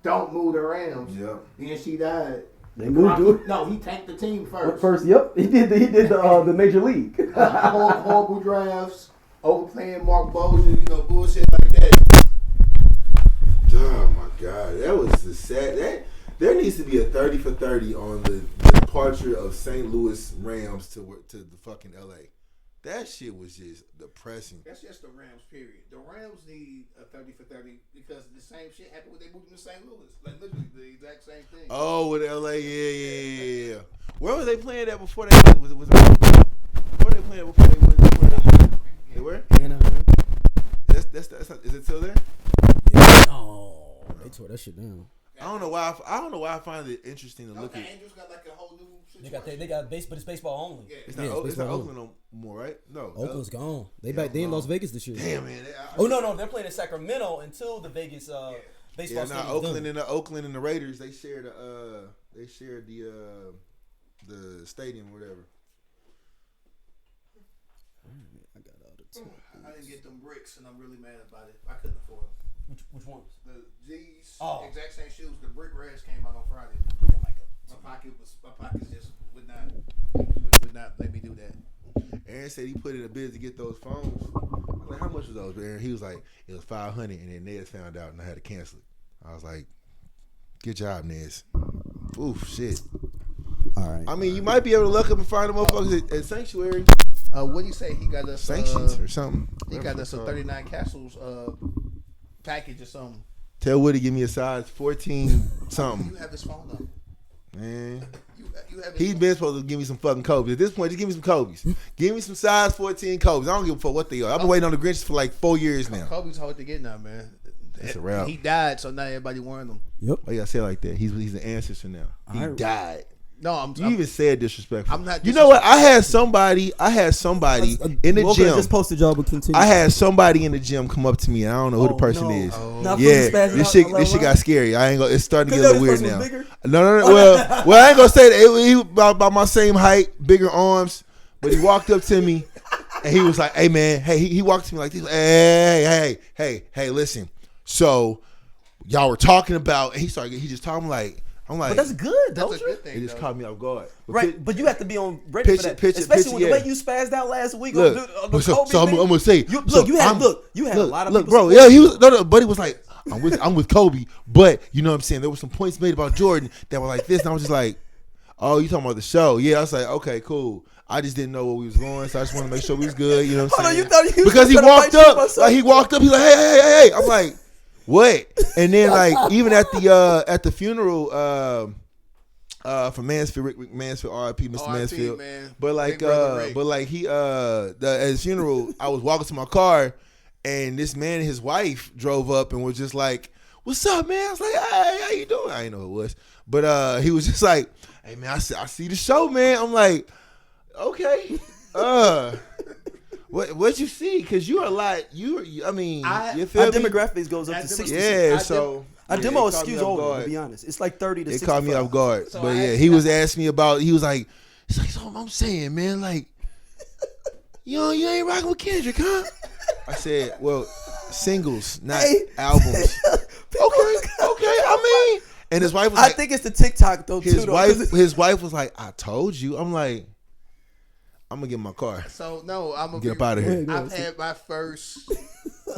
don't move the Rams. Yep. Then she died. They moved to it. No, he tanked the team first. First, yep. He did the major league. Horrible drafts, overplaying Mark Bozier, bullshit like that. Oh my God, that was the sad. There needs to be a 30 for 30 on the departure of St. Louis Rams to the fucking LA. That shit was just depressing. That's just the Rams, period. The Rams need a 30 for 30 because the same shit happened when they moved to St. Louis. Like literally the exact same thing. Oh, with LA, yeah. Where were they playing at before they was it? Where were they playing before they went? They were? Anaheim. That's is it still there? Yeah. Oh, they tore that shit down. I don't know why I find it interesting to look at. The Angels got like a whole new situation. They got base, but it's baseball only. Yeah. It's not Oakland no more, right? No. Oakland's gone. They in Las Vegas this year. Damn, man. No, they're playing in Sacramento until the Vegas baseball stadium. Oakland and the Raiders, they share the stadium or whatever. I got all the time. I didn't get them bricks, and I'm really mad about it. I couldn't afford them. Which ones? The G's, exact same shoes. The brick reds came out on Friday. Put your mic up. My pockets just would not let me do that. Aaron said he put in a bid to get those phones. I was like, how much was those? Aaron, he was like, it was $500, and then Nez found out, and I had to cancel it. I was like, good job, Nez. Oof, shit. All right. I mean, you might be able to look up and find the motherfuckers at Sanctuary. What do you say? He got us sanctions or something. He got us a 39 Castles package or something. Tell Woody give me a size 14 something. You have his phone number, man. You have He's been supposed to give me some fucking Kobe's. At this point, just give me some Kobe's. Give me some size 14 Kobe's. I don't give a fuck what they are. I've been waiting on the Grinches for like 4 years now. Kobe's hard to get now, man. That's a wrap. He died, so now everybody wearing them. Yep. Oh yeah, I say it like that. He's an ancestor now. He died. No, you even said disrespectful. I'm not. You know what? I had somebody in the gym. Just posted y'all would continue. I had somebody in the gym come up to me. And I don't know who the person is. Oh. Yeah, this shit got scary. I ain't gonna. It's starting to get a little weird now. No. Well, I ain't gonna say that. He was about my same height, bigger arms. But he walked up to me, and he was like, "Hey man, hey." He walked to me like this. Hey, listen. So y'all were talking about. And he just talking like. I'm like, but that's good, that's don't a good thing. It just caught me off guard. But but you have to be on ready for that, especially with the way you spazzed out last week. Look, so I'm gonna say, you had a lot of look, people. bro. Yeah, he was. No, buddy was like, I'm with Kobe, but you know what I'm saying. There were some points made about Jordan that were like this, and I was just like, oh, you talking about the show? Yeah, I was like, okay, cool. I just didn't know where we was going, so I just wanted to make sure we was good. You know what I'm saying? You thought because he walked up, he's like, hey. I'm like, what? And then like even at the funeral for Mansfield, Rick Mansfield, R.I.P. Mr. Mansfield. Man. But like at his funeral, I was walking to my car, and this man and his wife drove up and was just like, "What's up, man?" I was like, "Hey, how you doing?" I didn't know who it was, but he was just like, "Hey, man, I see the show, man." I'm like, "Okay, What you see? Because you're a lot. You feel our me? demographics goes up to 60. Yeah, so our demo is skews older. To be honest, it's like 30 to 65. It caught me off guard. So but yeah, he was asking me about. He was like, so I'm saying, man, like, you ain't rocking with Kendrick, huh? I said, well, singles, not albums. Okay. I mean, and his wife was like, I think it's the TikTok though. His wife was like, I told you. I'm like, I'm gonna get in my car. So no, I'm gonna get up out of here. I've had my first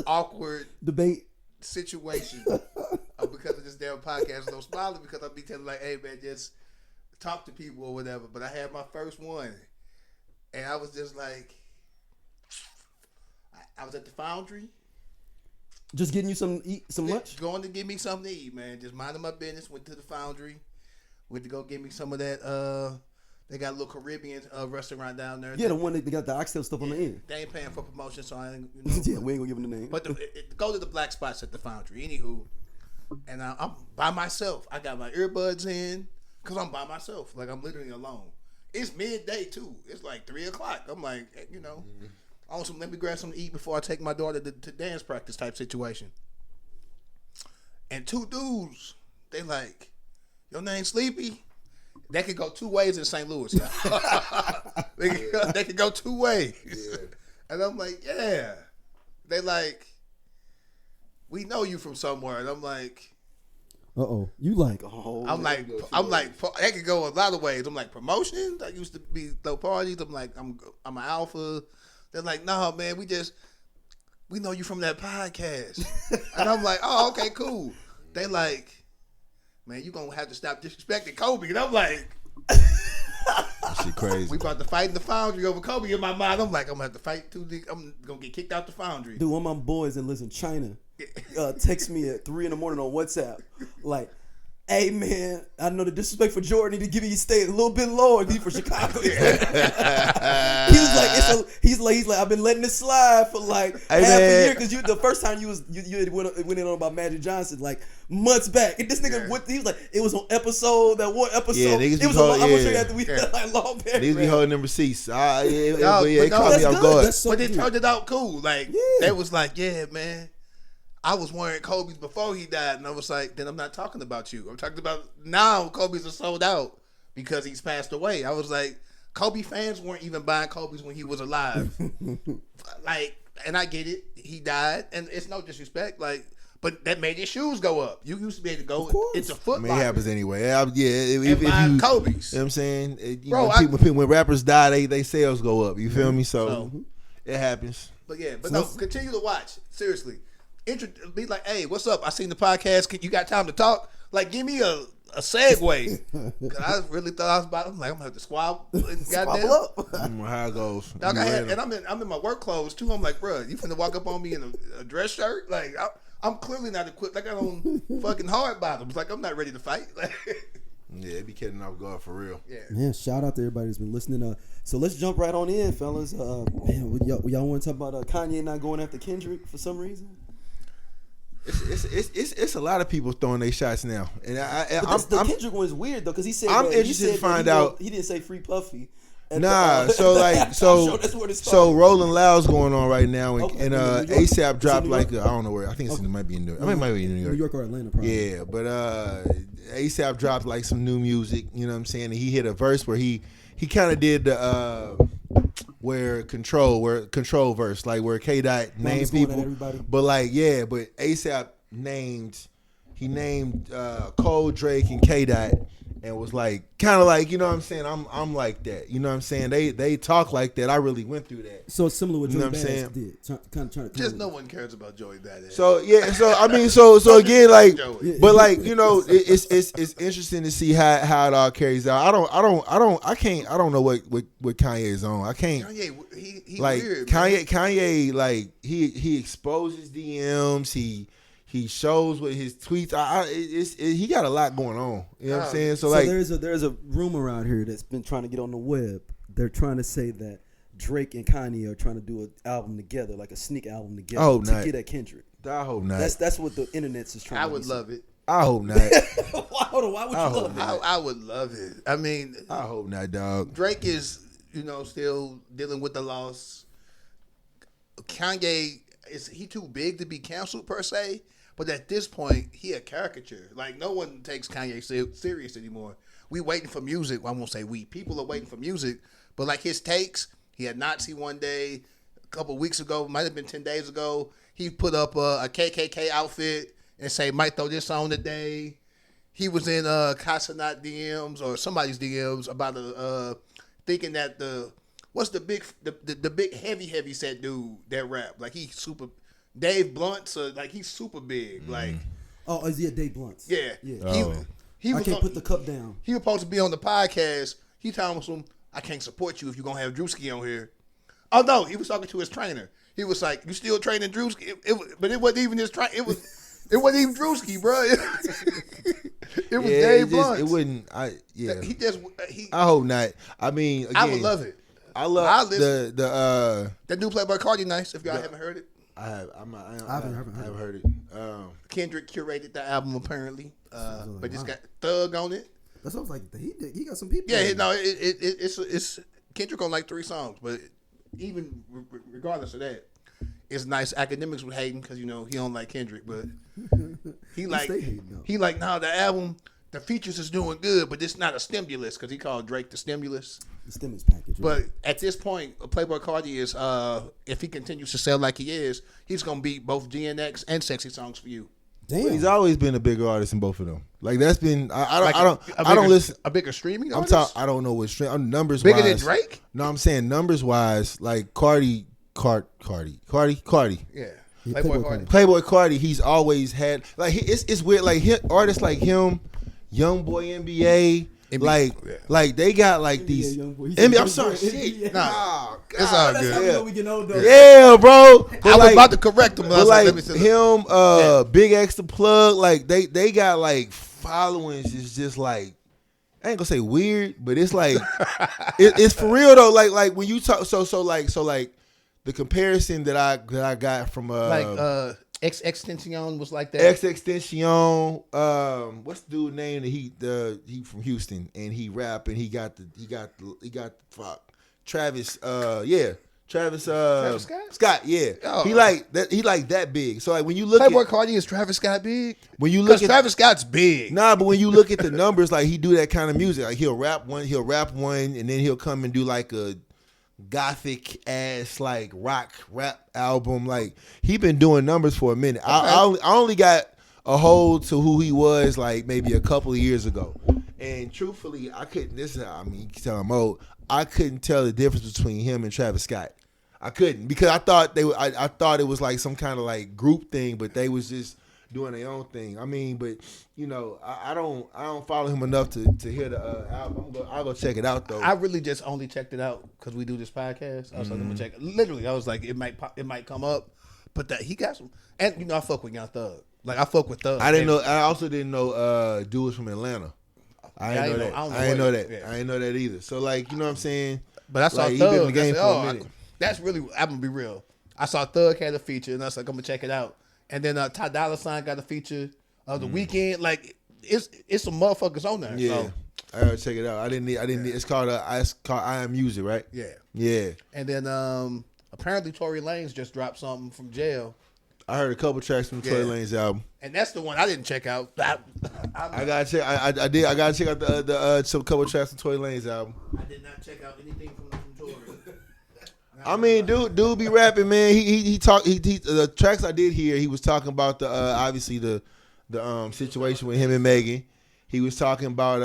awkward debate situation because of this damn podcast. No smiling because I'll be telling like, hey man, just talk to people or whatever. But I had my first one, and I was just like, I was at the Foundry, just getting you some lunch. Going to get me something to eat, man. Just minding my business. Went to the Foundry, went to go get me some of that. They got a little Caribbean restaurant down there. Yeah, the one that they got the oxtail stuff on the end. They ain't paying for promotion, so I ain't. Yeah, we ain't gonna give them the name. But go to the black spots at the Foundry. Anywho, and I'm by myself. I got my earbuds in because I'm by myself. Like I'm literally alone. It's midday too. It's like 3:00. I'm like, let me grab something to eat before I take my daughter to dance practice type situation. And two dudes, they like, your name Sleepy? That could go two ways in St. Louis. They could go two ways. Yeah. And I'm like, yeah. They like, we know you from somewhere. And I'm like, You like? I'm like, that could go a lot of ways. I'm like promotions. I used to be throw parties. I'm like, I'm an alpha. They're like, no, man, we know you from that podcast. And I'm like, oh, okay, cool. They like, man, you gonna have to stop disrespecting Kobe. And I'm like, that shit crazy. We about to fight in the foundry over Kobe in my mind. I'm like, I'm gonna have to fight I'm gonna get kicked out the foundry. Dude, one of my boys in China text me at 3 a.m. on WhatsApp, like, hey man, I know the disrespect for Jordan need to give you stay a little bit lower if he from Chicago. He was like, he's like, I've been letting it slide for like half a year because the first time you went in on about Magic Johnson like months back, and this nigga he was like, it was on that one episode. Yeah, it was I'm gonna show you after we had like long back. Niggas be holding them receipts. It caught me off guard. But they turned it out cool. Like they was like, yeah, man. I was wearing Kobe's before he died, and I was like, then I'm not talking about you. I'm talking about now Kobe's are sold out because he's passed away. I was like, Kobe fans weren't even buying Kobe's when he was alive. Like, and I get it. He died, and it's no disrespect. Like, but that made his shoes go up. You used to be able to go into Foot Locker. It happens anyway. If buy Kobe's. You know what I'm saying? When rappers die, they sales go up. You feel me? So it happens. But yeah, but no, continue to watch. Seriously. Be like, hey, what's up? I seen the podcast. You got time to talk? Like, give me a segue. Cause I really thought I was about. I'm like, I'm gonna have to squabble. Goddamn. Up. How it goes. Dog, and I'm in my work clothes too. I'm like, bro, you finna walk up on me in a dress shirt? Like, I'm clearly not equipped. Like, I got on fucking hard bottoms. Like, I'm not ready to fight. Yeah, it be kidding off guard for real. Yeah. Shout out to everybody that's been listening. So let's jump right on in, fellas. Man, y'all want to talk about Kanye not going after Kendrick for some reason? It's a lot of people throwing their shots now, and the Kendrick one is weird though because he said I'm interested to find out. He didn't say free Puffy. So Rolling Loud's going on right now, and ASAP dropped like I don't know where. I think it might be in New York. I mean, it might be in New York or Atlanta. Probably. Yeah, but ASAP dropped like some new music. You know what I'm saying? And he hit a verse where he kind of did the where control verse, like where K Dot named people, but like but ASAP named Cole, Drake, and K Dot, and was like kind of like, you know what I'm saying, I'm like that, you know what I'm saying, they talk like that. I really went through that. So it's similar what Joey Badass did. Just no one cares about Joey Badass. So I mean so again, like, but like, you know, it's interesting to see how it all carries out. I don't know what Kanye is on. I can't. Kanye, he like weird, Kanye like he exposes DMs. He shows with his tweets. He got a lot going on. You know what I'm saying? So like, there's a rumor out here that's been trying to get on the web. They're trying to say that Drake and Kanye are trying to do an album together, like a sneak album together, to get at Kendrick. I hope not. That's what the internet's is trying. I would love it. I hope not. Why would you love it? I would love it. I mean, I hope not, dog. Drake is, still dealing with the loss. Kanye he too big to be canceled per se. But at this point, he a caricature. Like, no one takes Kanye serious anymore. We waiting for music. Well, I won't say we. People are waiting for music. But, like, his takes, he had Nazi one day, a couple of weeks ago, might have been 10 days ago. He put up a KKK outfit and say, might throw this on today. He was in Casanat DMs or somebody's DMs about thinking that what's the big heavy set dude that rap? Like, he's super... Dave Blunt, so like he's super big. Like, is he a Dave Blunt? Yeah. He I can't put the cup down. He was supposed to be on the podcast. He told him, I can't support you if you're gonna have Drewski on here. Oh no, he was talking to his trainer. He was like, "You still training Drewski?" But it wasn't even his trainer. It wasn't even Drewski, bro. It was Dave Blunt. It wouldn't. I hope not. I mean, again, I would love it. I love that new Playboi Carti nice. If y'all haven't heard it. I haven't heard it. Kendrick curated the album apparently, but it's got Thug on it. That sounds like he got some people. Yeah, no, it's Kendrick on like 3 songs, but even regardless of that, it's nice. Academics were hating because he don't like Kendrick, but he like the album. The features is doing good, but it's not a stimulus because he called Drake the stimulus. The stimulus package. Right? But at this point, Playboi Carti is, if he continues to sell like he is, he's going to beat both GNX and Sexy Songs for You. Damn. He's always been a bigger artist than both of them. Like that's been I don't listen. A bigger streaming I'm artist? talking. I don't know what stream. Numbers Bigger wise. than Drake? No, I'm saying numbers wise. Like Carti. Yeah. Playboi Carti. He's always had like it's weird. Like artists like him, Young Boy NBA. Like they got like these. I'm sorry, shit. Nah, it's all That's how we know we getting old, though. Yeah, bro. I was about to correct him. But like him, Big X the Plug, like they got like followings. It's just like I ain't gonna say weird, but it's like it's for real though. Like when you talk, so like the comparison that I got from X Extension was like that. X Extension, what's the dude name that he from Houston and he rap and he got Travis Scott, yeah. Oh. He like that big. So like when you look Playboi Carti, is Travis Scott big? When you look at Travis Scott's big. Nah, but when you look at the numbers, like he do that kind of music. Like he'll rap one, and then he'll come and do like a gothic ass like rock rap album. Like he been doing numbers for a minute. Okay. I only got a hold to who he was like maybe a couple of years ago, and truthfully, I couldn't. This is I mean, you can tell I'm old. I couldn't tell the difference between him and Travis Scott. I couldn't because I thought I thought it was like some kind of like group thing, but they was just doing their own thing. I mean, but you know, I don't follow him enough to hear the album. I'll go check it out though. I really just only checked it out because we do this podcast. I was like, I'm gonna check it. Literally, I was like, it might come up, but that he got some. And you know, I fuck with Young Thug. Like I fuck with Thug. I also didn't know dude was from Atlanta. I didn't know that. Yeah. I didn't know that either. So like, you know what I'm saying? But I saw like, Thug. He been in the game for a minute. That's really. I'm gonna be real. I saw Thug had a feature, and I was like, I'm gonna check it out. And then Ty Dolla $ign got a feature of the weekend. Like it's some motherfuckers on there. Yeah, so. I gotta check it out. I didn't need. It's called I Am Music, right? Yeah. Yeah. And then apparently Tory Lanez just dropped something from jail. I heard a couple tracks from Tory Lanez album, and that's the one I didn't check out. I gotta check. I did. I gotta check out the some couple tracks from Tory Lanez album. I did not check out anything from Tory. I mean, dude be rapping, man. He talk. The tracks I did hear, he was talking about the obviously the situation with him and Megan. He was talking about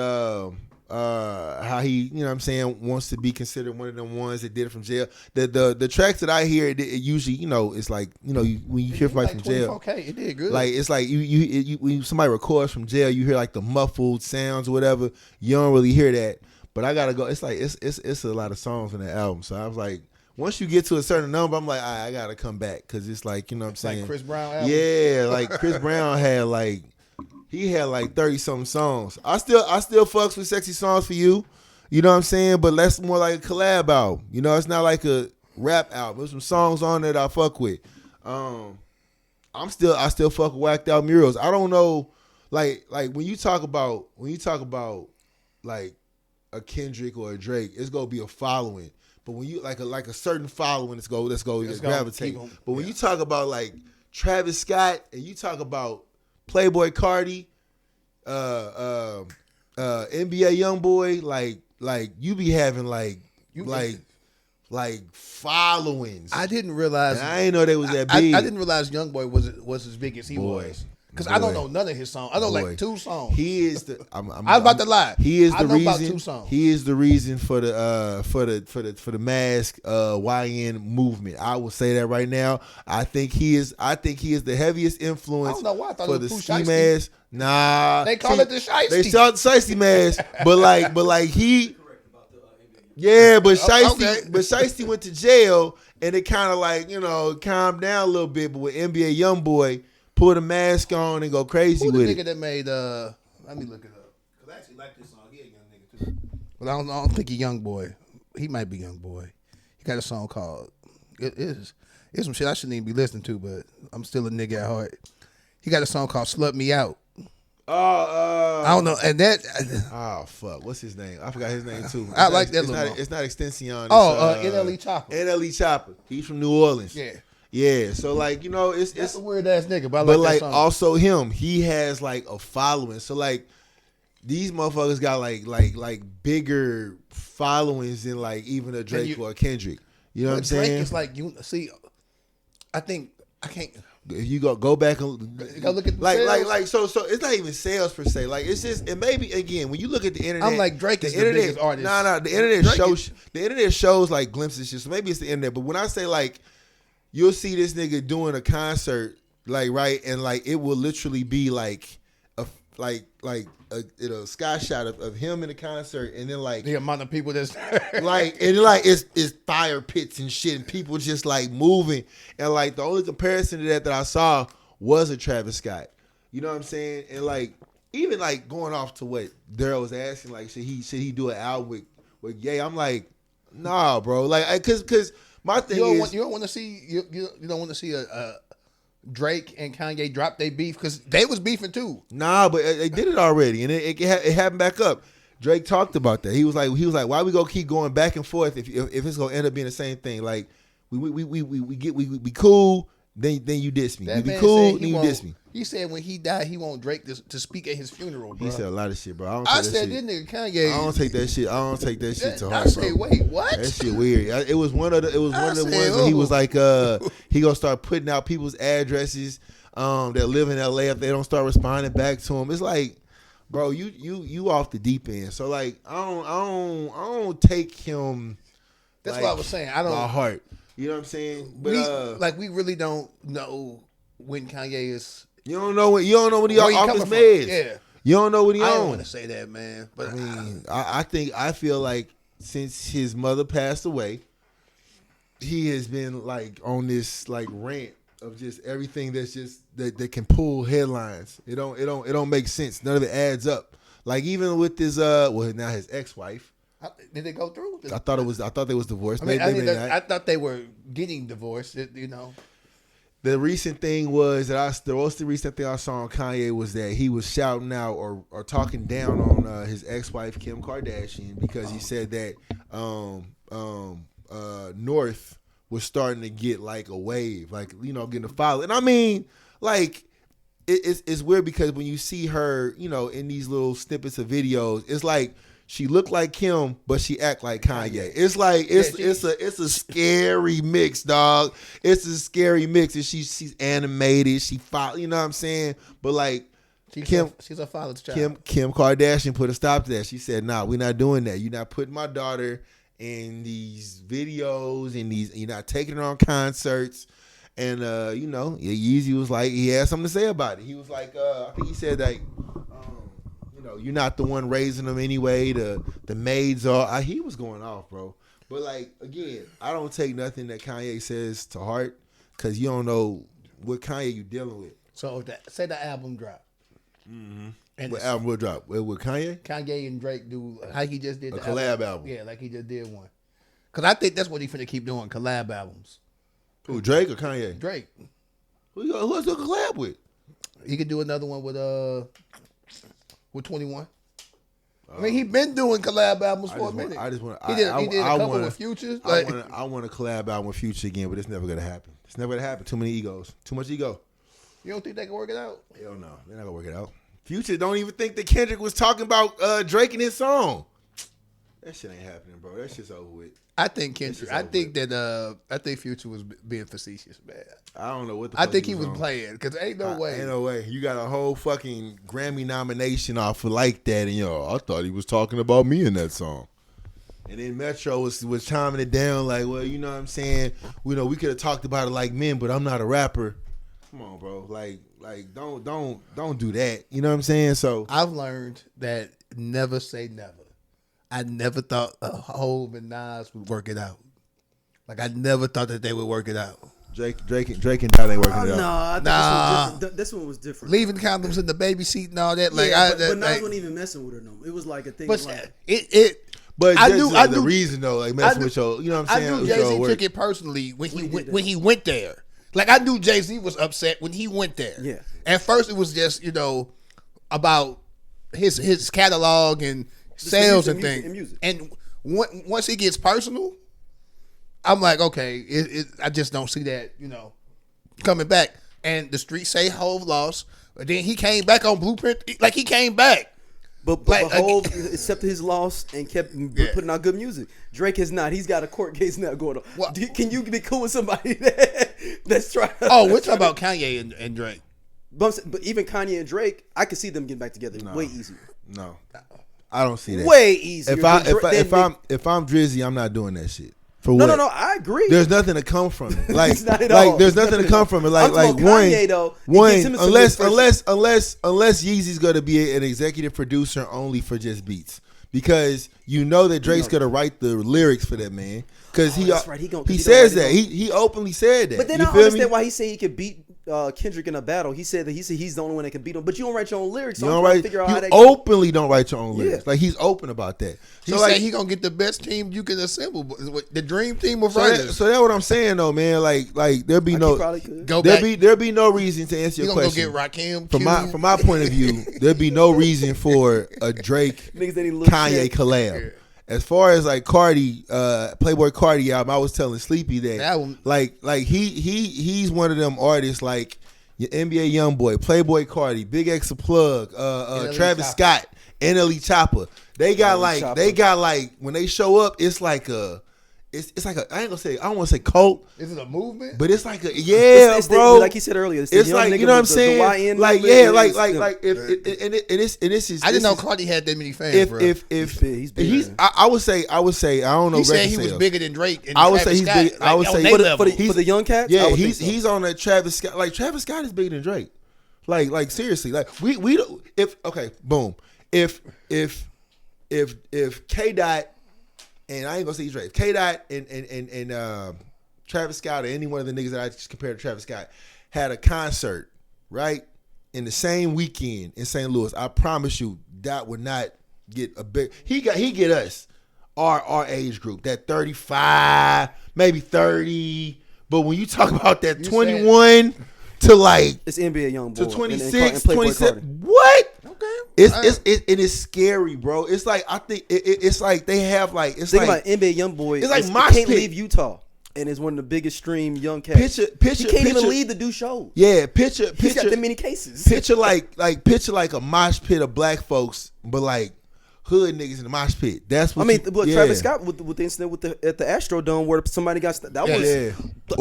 how he, you know what I'm saying, wants to be considered one of them ones that did it from jail. The tracks that I hear, it usually, you know, it's like, you know, when you hear somebody from jail, okay, it did good. like it's like you when somebody records from jail, you hear like the muffled sounds or whatever. You don't really hear that, but I gotta go. It's like it's a lot of songs on that album. So I was like, once you get to a certain number, I'm like, I gotta come back because it's like, you know what I'm saying, like Chris Brown album. Yeah, like Chris Brown had like. He had like 30-something songs. I still fucks with Sexy Songs for You. You know what I'm saying? But that's more like a collab album. You know, it's not like a rap album. There's some songs on there that I fuck with. I still fuck with Whacked Out Murals. I don't know, like when you talk about like a Kendrick or a Drake, it's gonna be a following. But when you like a certain following, let's go gravitate. But when you talk about like Travis Scott and you talk about Playboi Carti, NBA YoungBoy, like you be having like followings. I didn't realize. And I didn't know they was that big. I didn't realize YoungBoy was as big as he was. Because I don't know none of his songs. I know like 2 songs. He is the. I was about to lie. He is the reason. About 2 songs. He is the reason for the mask YN movement. I will say that right now. I think he is the heaviest influence. I don't know why I thought for it was the Pooh ski Shiesty. mask. Nah, they call it the Shiesty. They call it the Shiesty mask, but like he. Yeah, but Shiesty went to jail, and it kind of like, you know, calmed down a little bit. But with NBA YoungBoy, put a mask on and go crazy with it. Who the nigga that made? Let me look it up. Cause I actually like this song. He a young nigga too. But I don't think he YoungBoy. He might be YoungBoy. He got a song called. It's some shit I shouldn't even be listening to, but I'm still a nigga at heart. He got a song called "Slut Me Out." I don't know, and that. Oh fuck! What's his name? I forgot his name too. I like that. It's not Extension. NLE Chopper. NLE Chopper. He's from New Orleans. Yeah. Yeah. So like, you know, it's a weird ass nigga, but like that song. Also him, he has like a following. So like, these motherfuckers got like bigger followings than like even a Drake or a Kendrick. You know what I'm saying? Drake is like, you see, I think I can't. If you go back and go look at the like so it's not even sales per se. Like it's just, and maybe again when you look at the internet, I'm like Drake is the biggest artist. No, the internet shows like glimpses. Just maybe it's the internet, but when I say like you'll see this nigga doing a concert like right, and like it will literally be like a sky shot of him in the concert, and then like the amount of people that's like and like it's fire pits and shit, and people just like moving, and like the only comparison to that I saw was a Travis Scott. You know what I'm saying? And like even like going off to what Daryl was asking, like should he do an album with Ye? I'm like, nah, bro. Like cause my thing you don't want to see a Drake and Kanye drop their beef because they was beefing too. Nah, but they did it already, and it happened back up. Drake talked about that. He was like, why we gonna keep going back and forth if it's gonna end up being the same thing? Like we cool, then you diss me. We be cool, then you diss me. He said when he died, he want Drake to speak at his funeral, bro. He said a lot of shit, bro. I said this nigga Kanye. I don't take that shit. I don't take that shit to heart. I say, wait, what? That shit weird. It was one of the ones where he was like, he gonna start putting out people's addresses that live in LA if they don't start responding back to him. It's like, bro, you off the deep end. So like, I don't take him. That's what I was saying. I don't. My heart. You know what I'm saying? But we really don't know when Kanye is. You don't know when he off his meds. Yeah. You don't know what he on. I don't want to say that, man. But I mean, I feel like since his mother passed away, he has been like on this like rant of just everything that's just that can pull headlines. It don't make sense. None of it adds up. Like even with his now his ex-wife. Did they go through? I thought they was divorced. I thought they were getting divorced. You know. The recent thing was the most recent thing I saw on Kanye was that he was shouting out or talking down on his ex-wife Kim Kardashian because he said that North was starting to get like a wave, like getting a follow. And I mean, like it's weird because when you see her, in these little snippets of videos, it's like she looked like Kim, but she act like Kanye. It's like it's a scary mix, dog. It's a scary mix, and she's animated. She follow, you know what I'm saying? But like she's a father's child. Kim Kardashian put a stop to that. She said, "Nah, we're not doing that. You're not putting my daughter in these videos and you're not taking her on concerts." And Yeezy was like, he had something to say about it. He was like, I think he said like. You're not the one raising them anyway. The maids are. He was going off, bro. But like again, I don't take nothing that Kanye says to heart because you don't know what Kanye you dealing with. So say the album drop. Mm-hmm. And what album will drop? With Kanye? Kanye and Drake do like he just did a collab album. Yeah, like he just did one. Because I think that's what he finna keep doing, collab albums. Who, Drake or Kanye? Drake. Who else to collab with? He could do another one with 21. I mean, he been doing collab albums for a minute. He did a couple with Future. I want a collab album with Future again, but it's never gonna happen. It's never gonna happen. Too many egos. Too much ego. You don't think they can work it out? Hell no, they're not gonna work it out. Future don't even think that Kendrick was talking about Drake in his song. That shit ain't happening, bro. That shit's over with. I think Kendrick. I think Future was being facetious, man. I don't know what the I fuck think he was playing because ain't no way. Ain't no way. You got a whole fucking Grammy nomination off of like that, and I thought he was talking about me in that song. And then Metro was chiming it down like, well, you know what I'm saying? We could have talked about it like men, but I'm not a rapper. Come on, bro. Like don't do that. You know what I'm saying? So I've learned that never say never. I never thought Hov and Nas would work it out. Like I never thought that they would work it out. Drake and Dot ain't working it out. I think this one was different. Leaving condoms in the baby seat and all that. Like, yeah, but Nas wasn't even messing with her no. It was like a thing. But like, But I knew the reason though, like messing with your, you know what I'm saying? I knew Jay-Z took it personally when he went there. Like I knew Jay-Z was upset when he went there. Yeah. At first it was just about his catalog and sales and things. And once it gets personal, I'm like, okay, I just don't see that, coming back. And the streets say Hov lost, but then he came back on Blueprint. Like he came back. But Hov accepted his loss and kept putting out good music. Drake has not. He's got a court case now going on. Can you be cool with somebody that's trying? Oh, we're talking about Kanye and Drake. But even Kanye and Drake, I could see them getting back together way easier. No, I don't see that. Way easier. If I'm Drizzy, I'm not doing that shit. For what? No, I agree. There's nothing to come from it. Like, not at all. There's nothing to come from it. Like Kanye, though, unless Yeezy's gonna be an executive producer only for just beats, because you know that Drake's gonna write the lyrics for that man. Because he says that he openly said that. But then I understand why he said he could beat Kendrick in a battle. He said he's the only one that can beat him. But you don't write your own lyrics. So you openly don't write your own lyrics. Like, he's open about that. So he said he gonna get the best team you can assemble, the dream team of writers. So that's what I'm saying though, man. Like there'll be there'll be no reason to answer your question. Go get Rakim. From my point of view, there'll be no reason for a Drake Kanye collab. Yeah. As far as like Carti, Playboi Carti album, I was telling Sleepy that like he's one of them artists like your NBA YoungBoy, Playboi Carti, Big X a Plug, Travis Scott, NLE Chopper. They got like when they show up, it's like a I don't want to say cult. Is it a movement? But it's like it's bro. Like he said earlier, it's like, you know what I'm saying? Like this is. I didn't know Carti had that many fans, bro. I would say I don't know. He said he was bigger than Drake. And I would say he's big. I would say for the young cats. Yeah, he's on that Travis Scott. Like Travis Scott is bigger than Drake. Like seriously. Like we don't. If K Dot. And I ain't gonna say Drake. K Dot and Travis Scott or any one of the niggas that I just compared to Travis Scott had a concert, right? In the same weekend in St. Louis. I promise you, Dot would not get a big. He get us our age group, that 35, maybe 30. But when you talk about that 21 to like it's NBA YoungBoy to 26, 27, what? It is scary, bro. It's like I think it's like they have like it's think like about NBA YoungBoy. It's like he can't leave Utah, and is one of the biggest stream young cats. He can't even leave to do shows. Yeah, he's got that many cases. Picture like a mosh pit of black folks, but like hood niggas in the mosh pit. That's what Travis Scott with the incident at the Astrodome where somebody got that was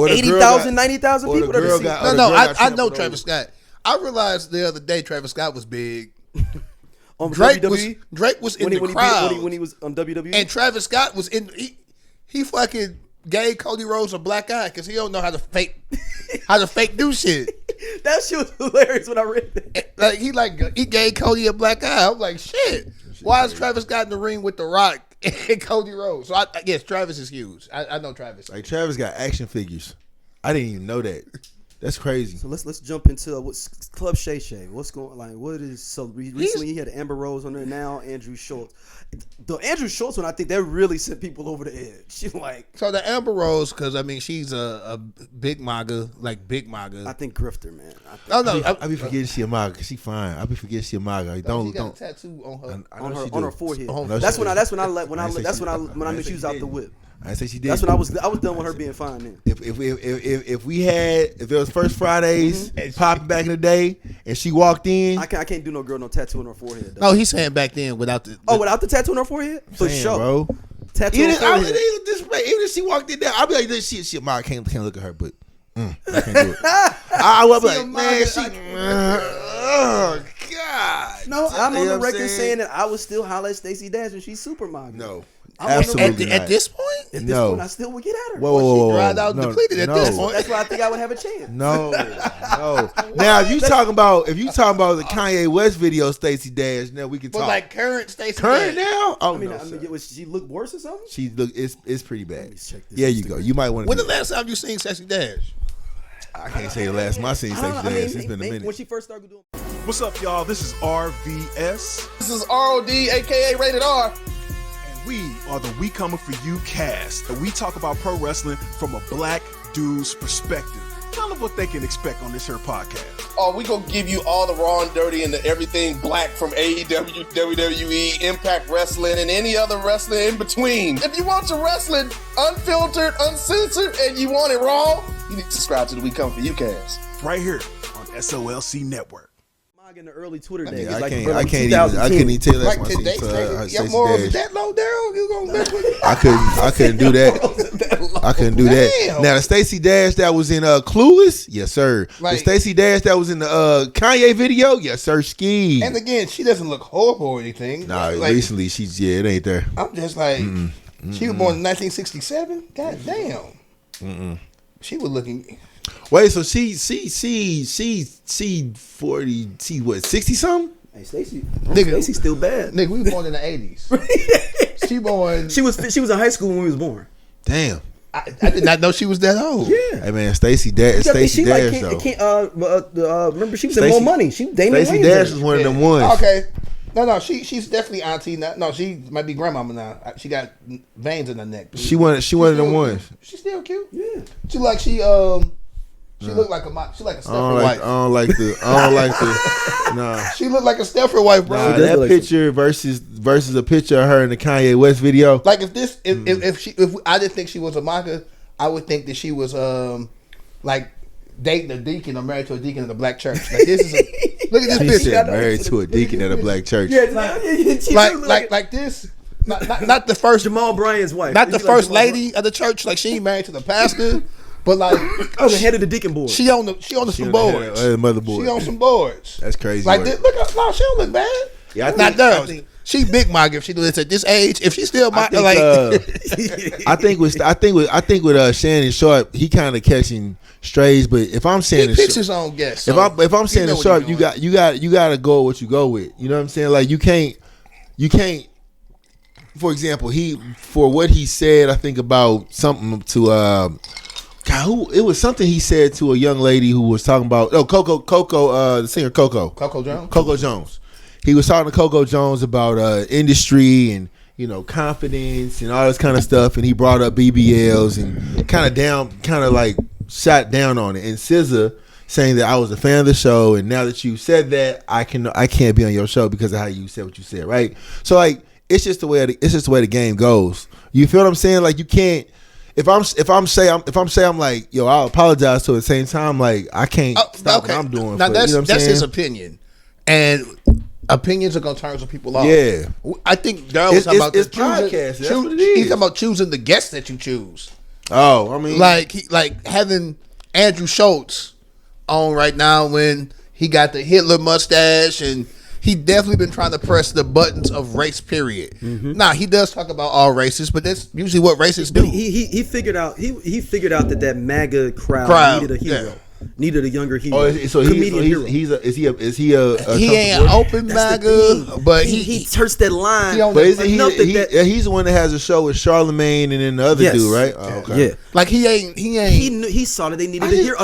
80,000, 90,000 people. I know Travis Scott. I realized the other day Travis Scott was big. Drake was in the crowd when he was on WWE, and Travis Scott was in. He fucking gave Cody Rhodes a black eye because he don't know how to fake do shit. That shit was hilarious when I read that. He gave Cody a black eye. I'm like, shit. Why is Travis got in the ring with The Rock and Cody Rhodes? So I guess Travis is huge. I know Travis. Like Travis got action figures. I didn't even know that. That's crazy. So let's jump into what's Club Shay Shay. What's going like? What is so recently? He had Amber Rose on there. Now Andrew Schultz. The Andrew Schultz one, I think that really sent people over the edge. She so the Amber Rose because I mean she's a big MAGA, like big MAGA. I think grifter, man. I be forgetting she a MAGA. She fine. I be forgetting she a MAGA. Don't got a tattoo on her forehead. That's when I knew she was out the whip. I say she did. That's when I was done with her being fine. Then if there was First Fridays popping back in the day, and she walked in, I can't do no girl no tattoo on her forehead. No, he's saying back then without the without the tattoo on her forehead for sure, bro. Tattoo on her forehead. Even if she walked in there, I'd be like, this shit. I can't look at her, but I can't do it. I was like, man, she. Oh God. No, I'm on the record saying that I would still holler at Stacey Dash and she's super MAGA. No. Absolutely at this point? At this point, I still would get at her. Whoa. She dried out and depleted at this point. That's why I think I would have a chance. No. Now, if you talking about the Kanye West video, Stacey Dash, now we can talk. But like current Stacey Dash now? Oh, I mean, she look worse or something? She look. It's pretty bad. Yeah, you go. You might want to. When the last time you seen Stacey Dash? I can't say the last time I seen Stacey Dash. It's been a minute. When she first started doing. What's up, y'all? This is RVS. This is ROD, aka Rated R. We are the We Coming For You cast, and we talk about pro wrestling from a black dude's perspective. Tell them what they can expect on this here podcast. Oh, we gonna give you all the raw and dirty and everything black from AEW, WWE, Impact Wrestling, and any other wrestling in between. If you want your wrestling unfiltered, uncensored, and you want it raw, you need to subscribe to the We Coming For You cast. Right here on SOLC Network. Saga in the early Twitter days. I like couldn't even tell that's Like my today, Stacey your morals is Dash. that low, Daryl? You gonna mess with it? I couldn't do that. I couldn't do that. Damn. Now the Stacey Dash that was in Clueless, yes sir. Like- the Stacey Dash that was in the Kanye video, yes sir. Ski. And again, she doesn't look horrible or anything. Nah, like, recently it ain't there. I'm just like, she was born in 1967. God damn. She was looking. Wait, so she 40, she what, 60 something? Hey, Stacey. Nigga. Stacey's still bad. Nigga, we was born in the 80s. She born. She was in high school when we was born. Damn. I did not know she was that old. Yeah. Hey man, Stacey Dash though. Remember she was in More Money. She Damon Stacey Wayans Dash in was it. one of them ones. Okay. No, she's definitely auntie now. No, she might be grandmama now. She got veins in her neck. She one of them ones. She's still cute. Yeah. She looked like a Stepford wife. I don't like the nah. She looked like a Stepford wife, bro. Nah, that picture versus a picture of her in the Kanye West video. Like if I didn't think she was a MAGA, I would think that she was like dating a deacon or married to a deacon in a black church. Like this is look at this She bitch. married to a deacon at a black church. Yeah, Like this. Not the first Jamal Bryant's wife. Not the first lady of the church. Like she ain't married to the pastor, but like the head of the deacon board. She on some boards. Motherboard. She on some boards. That's crazy. Like this, look up. No, she don't look bad. Yeah, I think she big MAGA if she do this at this age. If she still MAGA, like I think with Shannon Sharpe, he kind of catching strays. But if I'm saying he picks his own guess. If I'm saying Sharpe, you got to go with what you go with. You know what I'm saying? Like you can't. For example, for what he said, I think about something to it was something he said to a young lady who was talking about Coco, the singer Coco Jones. He was talking to Coco Jones about industry and confidence and all this kind of stuff, and he brought up BBLs and kind of like shot down on it. And SZA saying that I was a fan of the show, and now that you said that, I can't be on your show because of how you said what you said, right? So like it's just the way the game goes. You feel what I'm saying? Like you can't. If I'm saying like, yo, I'll apologize. So at the same time, like I can't stop what I'm doing. Now that's his opinion, and opinions are gonna turn some people off. Yeah, I think Daryl was talking about this podcast. That's what it is. He's talking about choosing the guests that you choose. Oh, I mean, like having Andrew Schultz on right now when he got the Hitler mustache and. He definitely been trying to press the buttons of race, period. Mm-hmm. Now, he does talk about all races, but that's usually what racists do. He figured out that MAGA crowd needed a hero. Yeah. Needed a younger hero. Oh, so hero. He ain't open MAGA, but he turns that line. He's the one that has a show with Charlemagne and then the other dude, right? Oh, okay. Yeah. Like he saw that they needed a hero.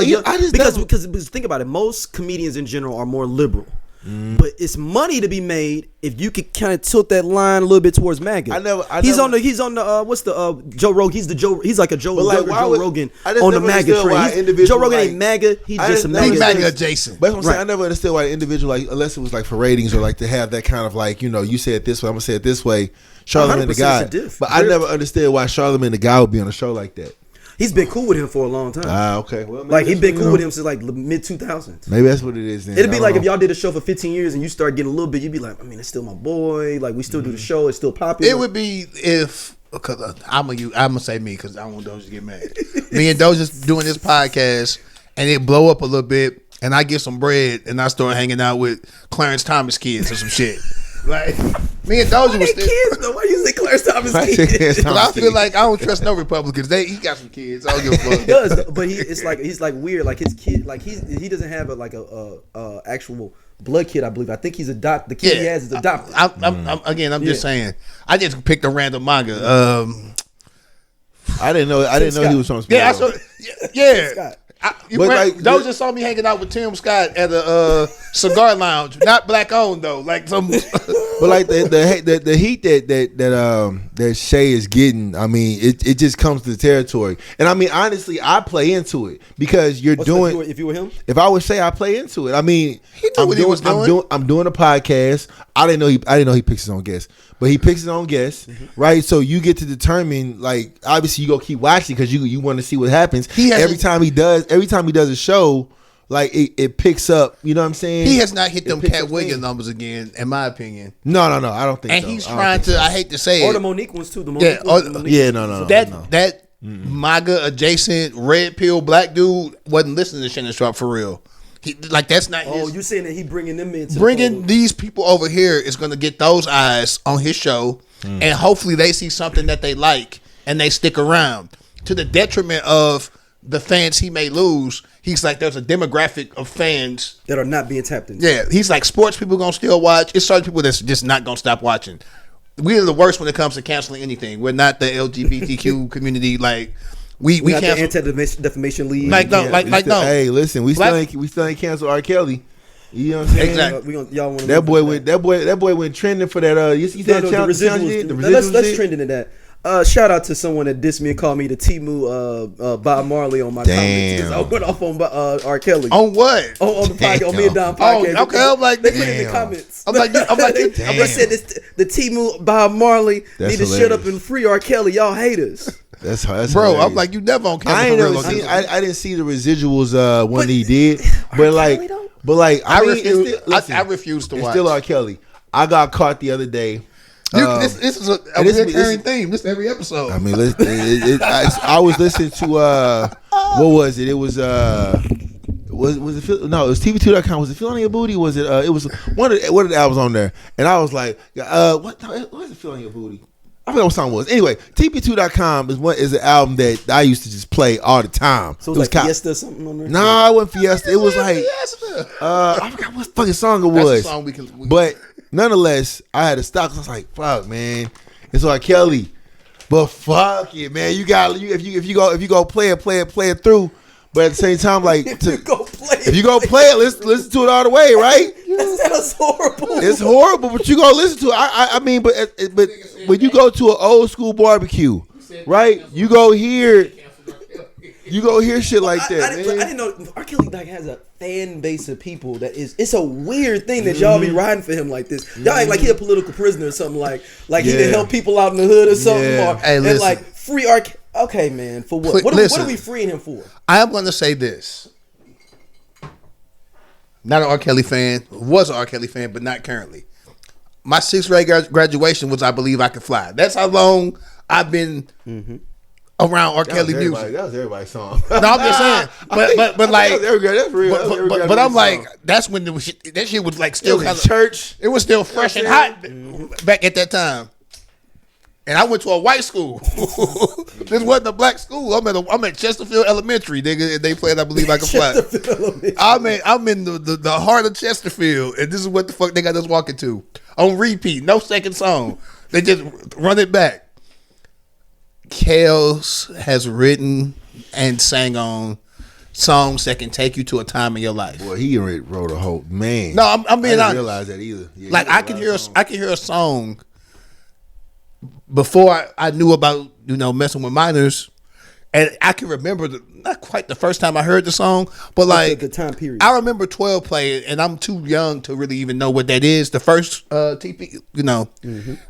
Because think about it, most comedians in general are more liberal. But it's money to be made if you could kind of tilt that line a little bit towards MAGA. He's on the what's the Joe Rogan? He's like a Joe Rogan on the MAGA train. Joe Rogan ain't MAGA. He's just a MAGA. He's MAGA adjacent. But that's what I'm saying. I never understood why the individual, like, unless it was like for ratings or like to have that kind of like, you say it this way, I'm gonna say it this way. Charlemagne the guy. But I never understood why Charlemagne the guy would be on a show like that. He's been cool with him for a long time. Okay. Well, like he's been cool with him since like mid 2000s. Maybe that's what it is. Then. It'd be like if y'all did a show for 15 years and you start getting a little bit, you'd be like, I mean, it's still my boy. Like we still do the show. It's still popular. It would be if because I'm gonna say me because I don't want Doja to get mad. Me and Doja's doing this podcast and it blow up a little bit and I get some bread and I start hanging out with Clarence Thomas kids or some shit. Like me and Doja was still kids though. Why you say Clarence Thomas kids? But I feel like I don't trust no Republicans. He got some kids. I don't give a fuck. He does, but he's like weird. Like his kid, like he doesn't have a actual blood kid. I believe. I think he's adopted. The kid he has is adopted. I'm just saying. I just picked a random MAGA. I didn't know he was on. Yeah, yeah. Doja saw me hanging out with Tim Scott at a cigar lounge, not black owned though. Like some, but like the heat that Shay is getting. I mean, it just comes to the territory. And I mean, honestly, I play into it because you're doing. If you were him, if I would say I play into it, I mean, he knew what he was doing. I'm doing a podcast. I didn't know he picks his own guests. But he picks his own guests, right? So you get to determine, like, obviously you go keep watching because you want to see what happens. Every time he does a show, like it picks up. You know what I'm saying? He has not hit them Cat Williams numbers again, in my opinion. No, I don't think so. And he's trying to. I hate to say it. Or the Monique ones too. The Monique ones. That MAGA adjacent red pill black dude wasn't listening to Shannon Sharpe for real. That's not. Oh, you're saying that he bringing them in? Bringing these people over here is going to get those eyes on his show, and hopefully they see something that they like and they stick around. To the detriment of the fans he may lose, he's like, there's a demographic of fans that are not being tapped into. Yeah, he's like, sports people gonna still watch. It's certain people that's just not gonna stop watching. We're the worst when it comes to canceling anything. We're not the LGBTQ community. Like we not cancel the Anti-Defamation League. No. Hey, listen, we still ain't cancel R. Kelly. You know what I'm saying? Exactly. That boy went trending for that. You see that the residuals. Let's trend into that. Shout out to someone that dissed me and called me the Timu Bob Marley on my comments. I went off on R. Kelly. On what? On the podcast, on Me and Don podcast. Oh, okay, I'm like, they put in the comments. I'm like, I said this, the Timu Bob Marley need to shut up and free R. Kelly. Y'all haters. That's bro. Hilarious. I'm like, you never on camera. I didn't see the residuals when he did, but I refuse to watch. It's still R. Kelly. I got caught the other day. This is a recurring theme. This every episode. I mean, I was listening to what was it? It was was it? No, it was TV2.com. Was it "Feel on Your Booty"? Was it? It was one of the albums on there, and I was like, what is it? "Feel on Your Booty"? I forgot what song it was. Anyway, TP2.com is an album that I used to just play all the time. So it was like Fiesta or something on there? No, it wasn't Fiesta. It was like I forgot what fucking song it was. That's a song we can. But nonetheless, I had to stop because I was like, "Fuck, man, it's R. Kelly." But fuck it, man. You got if you go play it through. But at the same time, like if you go play it, let's listen to it all the way, right? That's horrible. It's horrible, but you go listen to it. I mean, but when you go to an old school barbecue, right? You go hear shit like that. I didn't know R. Kelly has a fan base of people that it's a weird thing that y'all be riding for him like this. Y'all act like he a political prisoner or something like he done help people out in the hood or something. Yeah. And like free R. Okay, man, for what? What are we freeing him for? I am going to say this. Not an R. Kelly fan. Was an R. Kelly fan, but not currently. My 6th grade graduation was "I Believe I Can Fly." That's how long I've been around R. Kelly music. That was everybody's song. No, I'm just saying. But like, that's real. But I'm like, that's when that shit was like still kind of church. It was still fresh and hot back at that time. And I went to a white school. This wasn't a black school. I'm at Chesterfield Elementary, nigga, and they played "I Believe I Can Fly." I'm in the heart of Chesterfield, and this is what the fuck they got us walking to on repeat. No second song. They just run it back. Kels has written and sang on songs that can take you to a time in your life. Boy, he wrote a whole man. No, I'm being honest. I didn't realize that either. Yeah, like I can hear a song before I knew about messing with minors, and I can remember not quite the first time I heard the song, but like the time period. I remember 12 playing, and I'm too young to really even know what that is. The first TP,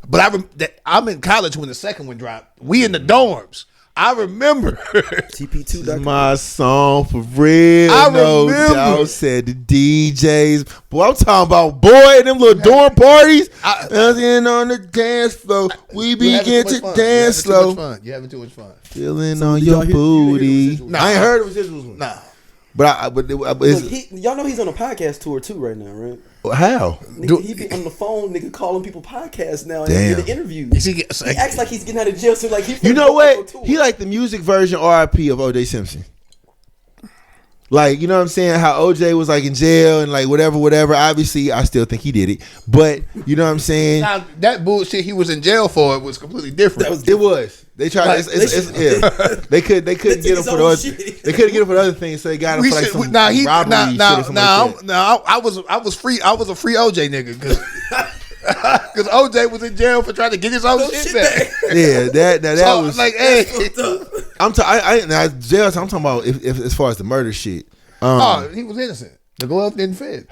but I'm in college when the second one dropped. We in the dorms. I remember TP2. My song for real. I remember. Y'all said the DJs. Boy, I'm talking about them little dorm parties. In on the dance floor. We begin to dance slow. You're having too much fun. Feeling on your booty. I ain't heard of residuals. Nah. But y'all know he's on a podcast tour too right now, right? How? Nigga, he be on the phone, nigga, calling people podcasts now and Damn. getting interviews. He acts like he's getting out of jail, so like you know what? He like the music version RIP of O.J. Simpson. Like, you know what I'm saying? How OJ was like in jail and like whatever. Obviously, I still think he did it. But you know what I'm saying? Now, that bullshit he was in jail for was completely different. It was. They tried. They couldn't get him for the other. They couldn't get him for the other things, so they got him for like some robbery shit. I was free. I was a free OJ nigga because OJ was in jail for trying to get his own shit back. Yeah, that was like, hey, I'm talking about if as far as the murder shit. He was innocent. The glove didn't fit.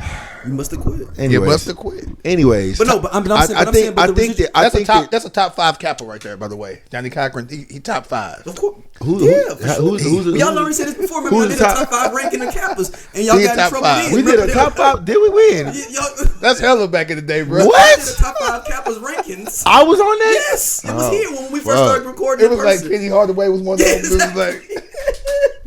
You must have quit. Anyways. You must have quit. Anyways, But no, but I'm saying, that's a top 5 Kappa right there. By the way, Johnny Cochran, he top 5. Of course. Who's y'all already said this before. Remember, I did a top 5 ranking of Kappas, and y'all got in trouble. Five. We did a top 5. Did we win? That's hella back in the day, bro. What? I did a top 5 Kappas rankings. I was on that. Yes, it was here when we first started recording. It was like Penny Hardaway was one of them. Exactly.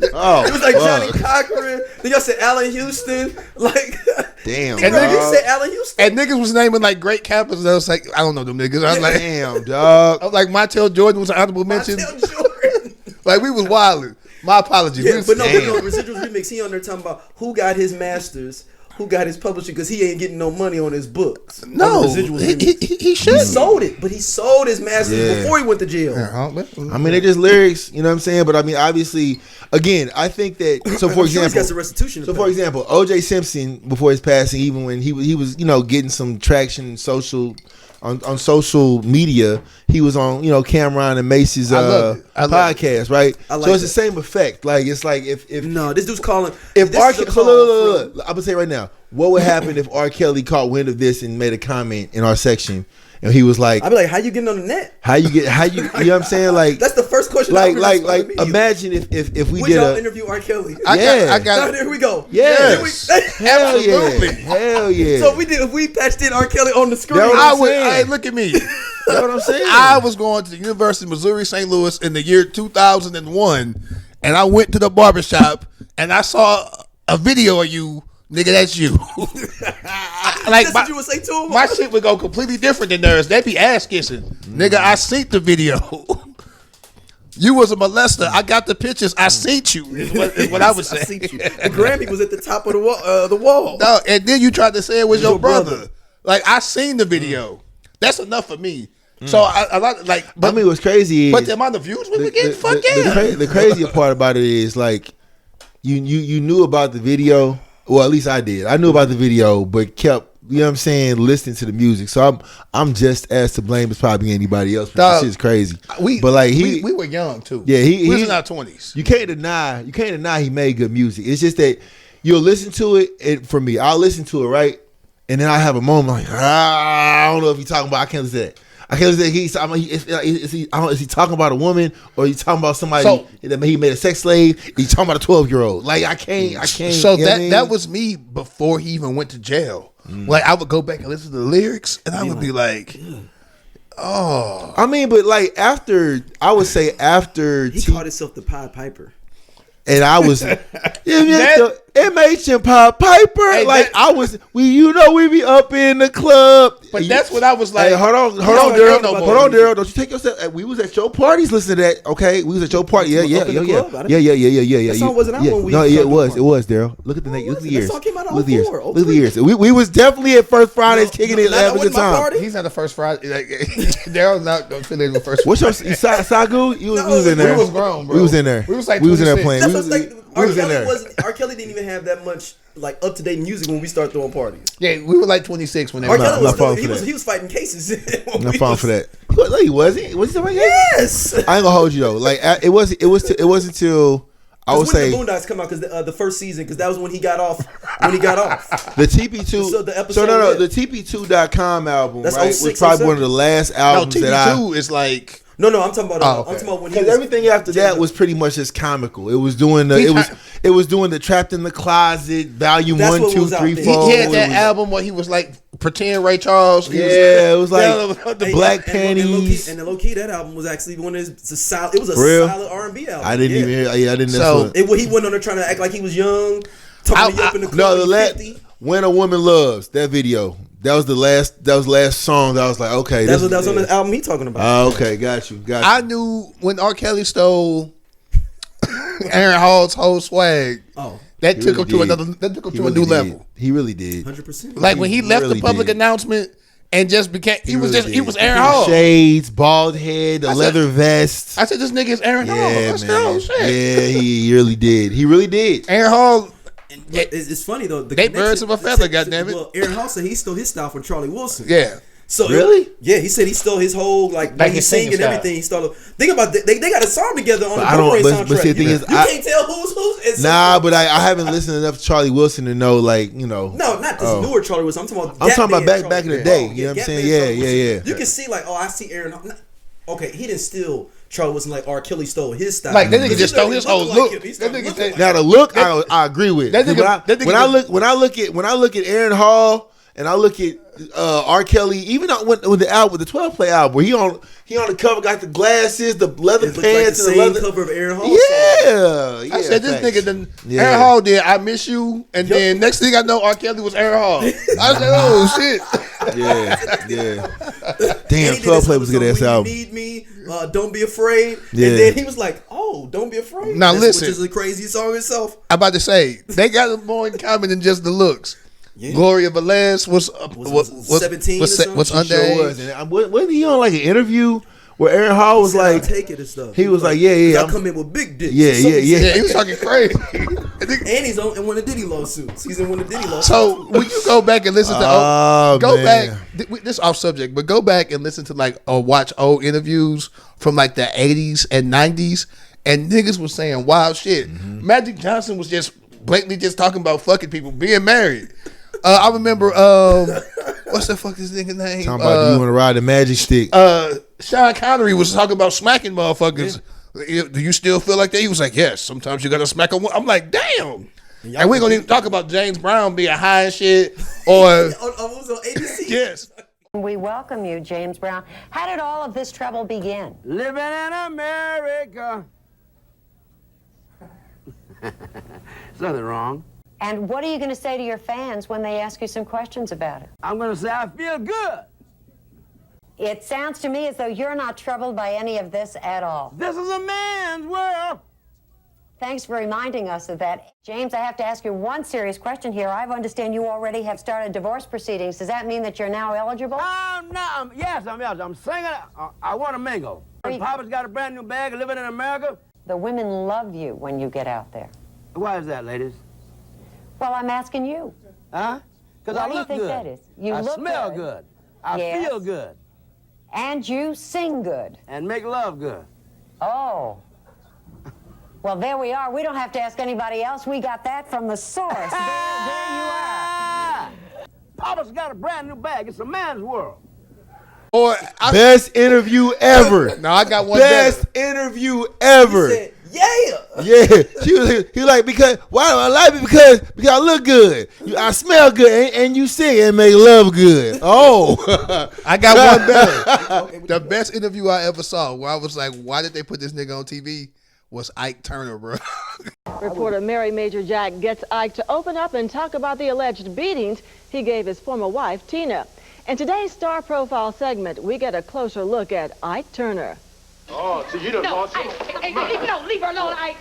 It was like, it was like Johnny Cochran. Then y'all said Allen Houston. Like, damn. And niggas said Allen Houston. And niggas was naming like great Kappas. And I was like, I don't know them niggas. I was like, damn, dog. I was like, Montel Jordan was an honorable mention. Montel Jordan. Like, we was wilding. My apologies. Yeah, but no, Residuals Remix, he on there talking about who got his masters, who got his publishing, because he ain't getting no money on his books. No, he should. He sold it, but he sold his masters before he went to jail. I mean, they're just lyrics, you know what I'm saying? But I mean, obviously, again, I think that. So for example, got some restitution. So for example, O.J. Simpson, before his passing, even when he was getting some traction on social media, he was on Cameron and Macy's podcast, right? So it's the same effect. Like it's like if no, this dude's calling. If R. Kelly, look, I'm gonna say right now, what would happen if R. Kelly caught wind of this and made a comment in our section? And he was like, I'd be like, how you getting on the net? You know what I'm saying? Like, that's the first question. Like imagine if we would did y'all interview R. Kelly? I got here we go. Yes. Hell absolutely. Yeah. Hell yeah. So if we patched in R. Kelly on the screen, Hey, look at me. That's what I'm saying. I was going to the University of Missouri St. Louis in the year 2001, and I went to the barbershop and I saw a video of you. Nigga, that's you. That's what you would say to him? My shit would go completely different than theirs. They'd be ass kissing. Nigga, I seen the video. You was a molester. I got the pictures. I seen you. Is what I would say. The Grammy was at the top of the wall. No, and then you tried to say it was your brother. Like, I seen the video. That's enough for me. So I like. I mean, what's crazy is, but the amount of views we were getting, fuck yeah. The crazier part about it is like, you knew about the video. Well, at least I did. I knew about the video, but kept, listening to the music. So I'm just as to blame as probably anybody else. This shit's crazy. We were young too. Yeah, he was in our 20s. You can't deny he made good music. It's just that you'll listen to it. And for me, I'll listen to it, right, and then I have a moment like, I don't know if he's talking about. I can't listen to that. I can't listen to is he talking about a woman, or is he talking about somebody that he made a sex slave? He's talking about a 12-year-old. Like I can't. So that was me before he even went to jail. Like I would go back and listen to the lyrics, and I would be like, oh. I mean, but like after he called himself the Pied Piper. And I was MH and Pied Piper. Hey, like I was, we be up in the club. But that's what I was like. Hey, hold on, Daryl. Don't you take yourself. We was at your parties listening to that. Okay, we was at your party. Yeah. That song wasn't out when we. No, yeah, it was, Daryl. Look at the name. Look at the years. That song came out Look at the years. 04, Look at the years. We was definitely at First Fridays kicking it, having a good time. He's not the first Friday. Like, Daryl's not affiliated with First. What's your Sagu? You was in there. We was grown, bro. We was in there. We was like we was in there playing. R. Kelly didn't even have that much like up to date music when we started throwing parties. Yeah, we were like 26 when they R. Kelly was he was fighting cases. I'm falling for that. Like, was he somebody? Yes. I ain't gonna hold you though. Like it wasn't till I would say when the Boondocks come out, because the first season, because that was when he got off. The TP2. So the episode. The TP2.com album, that's right, was probably one of the last albums that TP2 is like. No, I'm talking about. I'm talking about when he was, everything after that was pretty much just comical. It was doing the it was doing the Trapped in the Closet Volume 1, 2, 3, 4. He had that album where he was like pretend Ray Charles. It was like the Black Panties. And the low key, that album was actually one of his solid. It was a solid R&B album. I didn't even. I didn't. So he went on there trying to act like he was young. Talking up in the club. When a Woman Loves, that video. That was the last song that I was like, okay. That was on the album he talking about. Oh, okay, got you. I knew when R. Kelly stole Aaron Hall's whole swag. Oh, that took him to another. That took him to a new level. He really did. 100%. Like when he left the public announcement and just became. He was Aaron Hall. Shades, bald head, the leather vest. I said this nigga is Aaron Hall. Let's go. Yeah, he really did. He really did. Aaron Hall. It's funny though. They birds of a feather, goddammit. Well, Aaron Hall said he stole his style from Charlie Wilson. Yeah. So really? Yeah, he said he stole his whole like he's singing and everything. He stole. Think about they got a song together on the Blu-ray soundtrack. But see, the thing is, you can't tell who's. But I haven't listened enough to Charlie Wilson to know, like, you know. No, not this newer Charlie Wilson. I'm talking about back in the day. You know what I'm saying? Yeah. You can see like, I see Aaron. Okay, he didn't steal Charlie Wilson like R. Kelly stole his style. Like that nigga just stole his whole look. Now the look, I agree with. When I look at Aaron Hall. And I look at R. Kelly, even with the 12 play album, where he on the cover, got the glasses, the leather pants, like and the leather cover of Aaron Hall. Yeah. I said this nigga. Aaron Hall did "I Miss You," and then next thing I know, R. Kelly was Aaron Hall. I said, "Oh shit." Yeah. Damn, 12 play was a good ass album. You need me. Don't be afraid. Yeah. And then he was like, "Oh, don't be afraid." Now listen, which is a crazy song itself. I'm about to say they got more in common than just the looks. Yeah. Gloria Velez was 17 was underage. Sure was. And wasn't he on like an interview where Aaron Hall was like, take it and stuff. He was like, yeah. I come in with big dicks. Yeah. He was talking crazy. And he's in one of Diddy lawsuits. He's in one of Diddy lawsuits. So when you go back and listen to back, this off subject, but go back and listen to like or watch old interviews from like the 80s and 90s, and niggas was saying wild shit. Mm-hmm. Magic Johnson was just blatantly just talking about fucking people, being married. I remember, what's the fuck is nigga name? Talking about do you want to ride the magic stick? Sean Connery was talking about smacking motherfuckers. Yeah. Do you still feel like that? He was like, yes, sometimes you got to smack a woman. I'm like, damn. And we ain't going to even talk about James Brown being high and shit. Or on ABC. Yes. We welcome you, James Brown. How did all of this trouble begin? Living in America. There's nothing wrong. And what are you going to say to your fans when they ask you some questions about it? I'm going to say I feel good. It sounds to me as though you're not troubled by any of this at all. This is a man's world. Thanks for reminding us of that. James, I have to ask you one serious question here. I understand you already have started divorce proceedings. Does that mean that you're now eligible? Yes, I'm eligible. I'm single. I want to mingle. Papa's got a brand new bag living in America. The women love you when you get out there. Why is that, ladies? Well, I'm asking you. Huh? Because I look good. Why do you think that is? I smell good. I feel good. And you sing good. And make love good. Oh. Well, there we are. We don't have to ask anybody else. We got that from the source. There you are. Papa's got a brand new bag. It's a man's world. Best interview ever. No, I got one best interview ever. He said, yeah. He was like, because why do I like it? Because I look good. I smell good, and you sing and make love good. Oh, I got one better. The best interview I ever saw, where I was like, why did they put this nigga on TV? Was Ike Turner, bro. Reporter Mary Major Jack gets Ike to open up and talk about the alleged beatings he gave his former wife, Tina. In today's Star Profile segment, we get a closer look at Ike Turner. Oh, so you done lost it? No, leave her alone, Ike.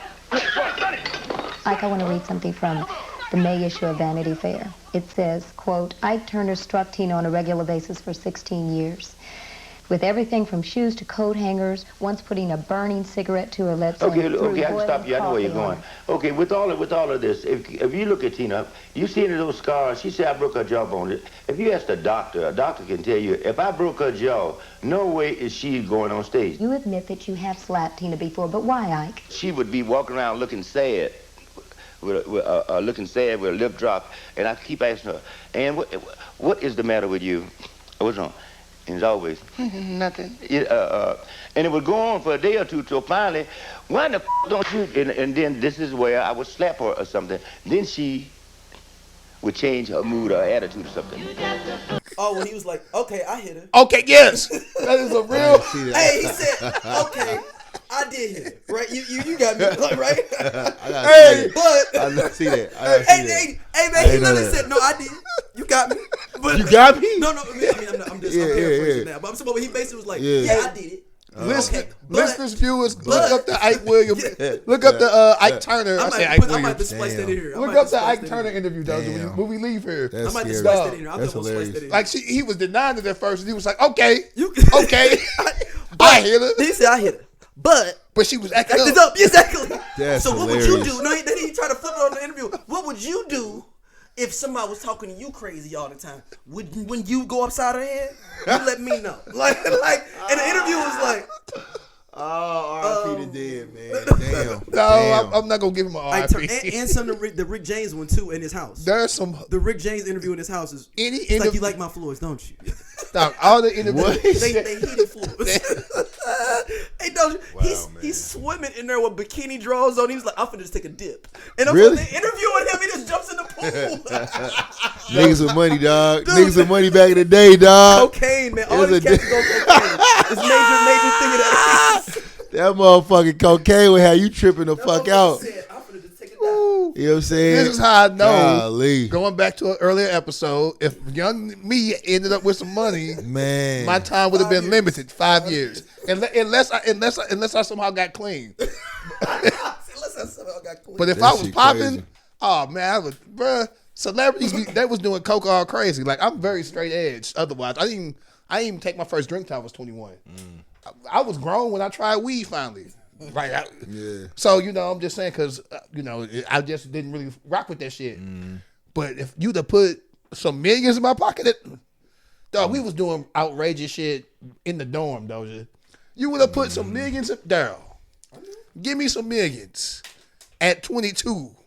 Ike, I want to read something from the May issue of Vanity Fair. It says, quote, Ike Turner struck Tina on a regular basis for 16 years. With everything from shoes to coat hangers, once putting a burning cigarette to her lips. Okay, I can stop you. I know where you're going. Okay, with all of this, if you look at Tina, you see any of those scars? She said I broke her jawbone. If you ask a doctor can tell you, if I broke her jaw, no way is she going on stage. You admit that you have slapped Tina before, but why, Ike? She would be walking around looking sad, with a lip drop, and I keep asking her, and what is the matter with you? What's wrong? And it's always, nothing. And it would go on for a day or two till finally, why the don't you? And then this is where I would slap her or something. Then she would change her mood or attitude or something. Oh, when he was like, okay, I hit her. Okay, yes. That is a real. Hey, he said, okay, I did hit her. Right? You got me, right? Hey, but I see that. Hey, man, he literally said, no, I did. You got me. But, you got me? No, I mean, I'm paraphrasing now. But he basically was like, yeah, I did it. Listeners, viewers, look up the Ike Williams. Look up the Ike Turner. I might just splice that in here. Look up the Ike Turner interview, Dosia, when we leave here. I might just splice that in here. That's hilarious. Like he was denying it at first, and he was like, okay. I hit her. He said I hit her. But she was acting up. Exactly. That's so what hilarious. would you do? No, then he tried to flip it on the interview. What would you do if somebody was talking to you crazy all the time, when you go upside her head, you let me know. Like, and the interview was like, oh, R.I.P. the dead, man. Damn. I'm not gonna give him an R.I.P. And some of the Rick James one too in his house. There's some the Rick James interview in his house is like you like my floors, don't you? Dog, all the interviews they heated floors. Hey, don't you? Wow, he's swimming in there with bikini drawers on. He was like, I'm finna just take a dip. And I'm interviewing him. He just jumps in the pool. Niggas with money, dog. Dude. Niggas with money back in the day, dog. Cocaine, man. All these cats go cocaine. It's major thing of that. That motherfucking cocaine will have you tripping the fuck out. You know what I'm saying? This is how I know. Golly. Going back to an earlier episode, if young me ended up with some money, man, my time would have been limited 5 years, unless I somehow got clean. But if I was popping, oh man, I was, bruh. Celebrities they was doing coke all crazy. Like I'm very straight edge. Otherwise, I didn't even take my first drink till I was 21. I was grown when I tried weed finally. Right. So, I'm just saying because, I just didn't really rock with that shit. But if you'd have put some millions in my pocket, dog, we was doing outrageous shit in the dorm, Doja. You would have put some millions in, Daryl. Give me some millions at 22.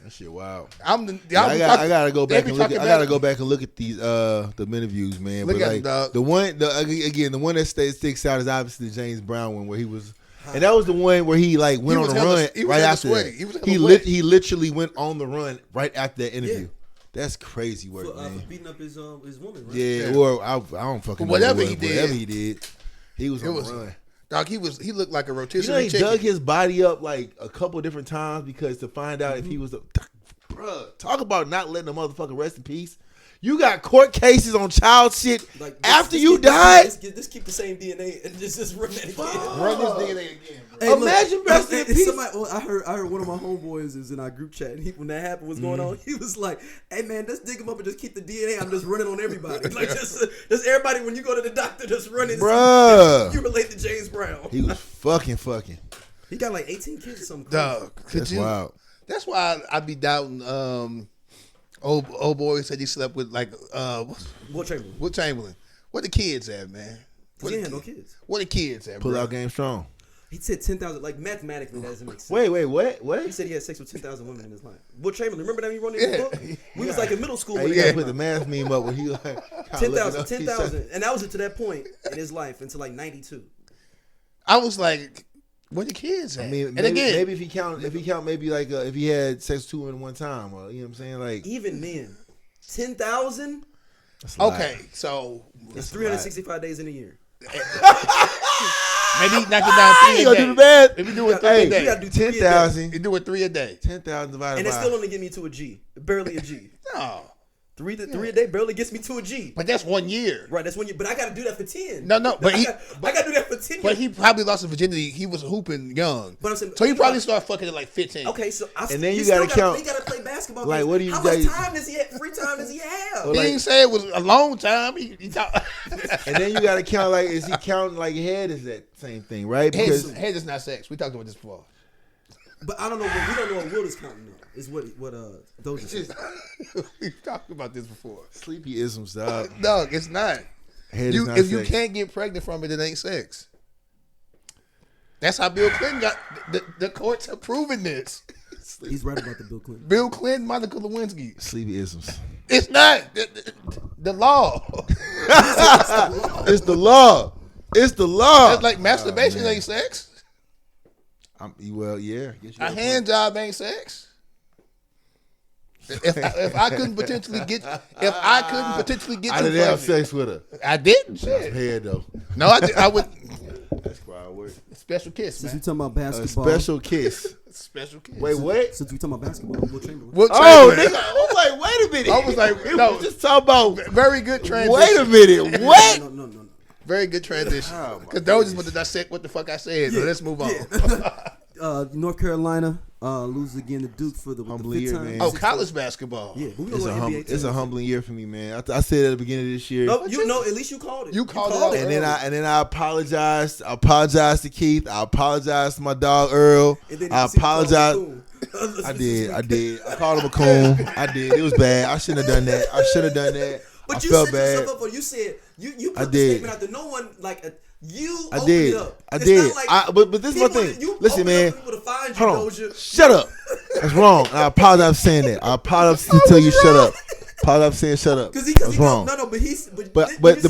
That shit wild. I gotta go back and look. I gotta go back and look at these the interviews, man. Look but at like the one that sticks out is obviously the James Brown one where he was, and that was the one where he like went on the run right after that. He literally went on the run right after that interview. Yeah. That's crazy work, man. For beating up his woman, right? Yeah, or I don't fucking know whatever he did, he was on the run. Dog, he looked like a rotisserie chicken. He dug his body up like a couple different times because to find out if he was bruh, talk about not letting a motherfucker rest in peace. You got court cases on child shit like after you died. Just keep the same DNA and just run that again. Run this DNA again, bro. Hey, imagine rest in peace. I heard one of my homeboys is in our group chat, and when that happened, was going on, he was like, "Hey man, just dig him up and just keep the DNA. I'm just running on everybody. Like just everybody. When you go to the doctor, just run it. Bruh, you relate to James Brown. He was fucking. He got like 18 kids or something. Dog, that's wild. That's why I be doubting. Old boy said he slept with like Will Chamberlain. Will Chamberlain. Where the kids at, man? He didn't have no kids. Where the kids at? Pull out game strong. He said 10,000. Like mathematically, that doesn't make sense. Wait, what? He said he had sex with 10,000 women in his life. Will Chamberlain, remember that he wrote in the book? We was like in middle school. Hey, you gotta put the math meme up when he like 10,000, and that was to that point in his life until like 92. I was like, where the kids at? I mean, maybe if he count, maybe like if he had sex 2 in one time, or you know what I'm saying, like even then, 10,000. Okay, so it's 365 days in a year. Maybe knock it down 3 a day. You do the math. Maybe do it 3 a day. You gotta do 10,000. You do it 3 a day. 10,000 divided by. And it's still only getting me to a G, barely a G. No. 3 a day barely gets me to a G. But that's 1 year. Right, that's 1 year. But I got to do that for 10. No, but I got to do that for 10 years. But he probably lost his virginity. He was hooping young. But I'm saying, so he probably started fucking at like 15. Okay, so and then you got to count. He got to play basketball. Like, what do you? How much time does he have? Free time does he have? He didn't say it was a long time. He and then you got to count. Like, is he counting like head? Is that same thing, right? Because head is not sex. We talked about this before. But I don't know. We don't know what Will is counting though. Is what Doja said. We've talked about this before. Sleepy isms, dog. Dog, it's not. If you can't get pregnant from it, it ain't sex. That's how Bill Clinton got. The courts have proven this. He's right about the Bill Clinton. Bill Clinton, Monica Lewinsky. Sleepy isms. It's not the law. It's the law. It's the law. It's like masturbation ain't sex. Well, yeah. A hand job ain't sex. If I couldn't potentially get, I didn't have sex with her. I didn't. Shit. Head though. No, I would. That's crowd work. Special kiss, Since man. we talking about basketball. Special kiss. Special kiss. Wait, what? Since we talking about basketball, Will Chamberlain. Oh, nigga. I was like, wait a minute. I was like, no. Just talk about very good transition. Wait a minute. What? No. Very good transition. Because those just want to dissect what the fuck I said. So let's move on. North Carolina Lose again to Duke for the fifth time. Man. Oh, college basketball. Yeah, but it's a humbling year for me, man. I said at the beginning of this year. No, at least you called it. You called it. And then I apologized. I apologized to Keith. I apologized to my dog Earl. I apologized. I did. I called him a coon. I did. It was bad. I shouldn't have done that. But I you felt set bad. yourself up for. You said you put I the did. statement out there. No one you. I opened did. It up. I It's did. not like But this is my thing. Listen, man. Hold on. Shut up. That's wrong. And I apologize for saying that. I apologize to tell you shut up. Apologize for saying shut up. That's wrong. No, but he's. But the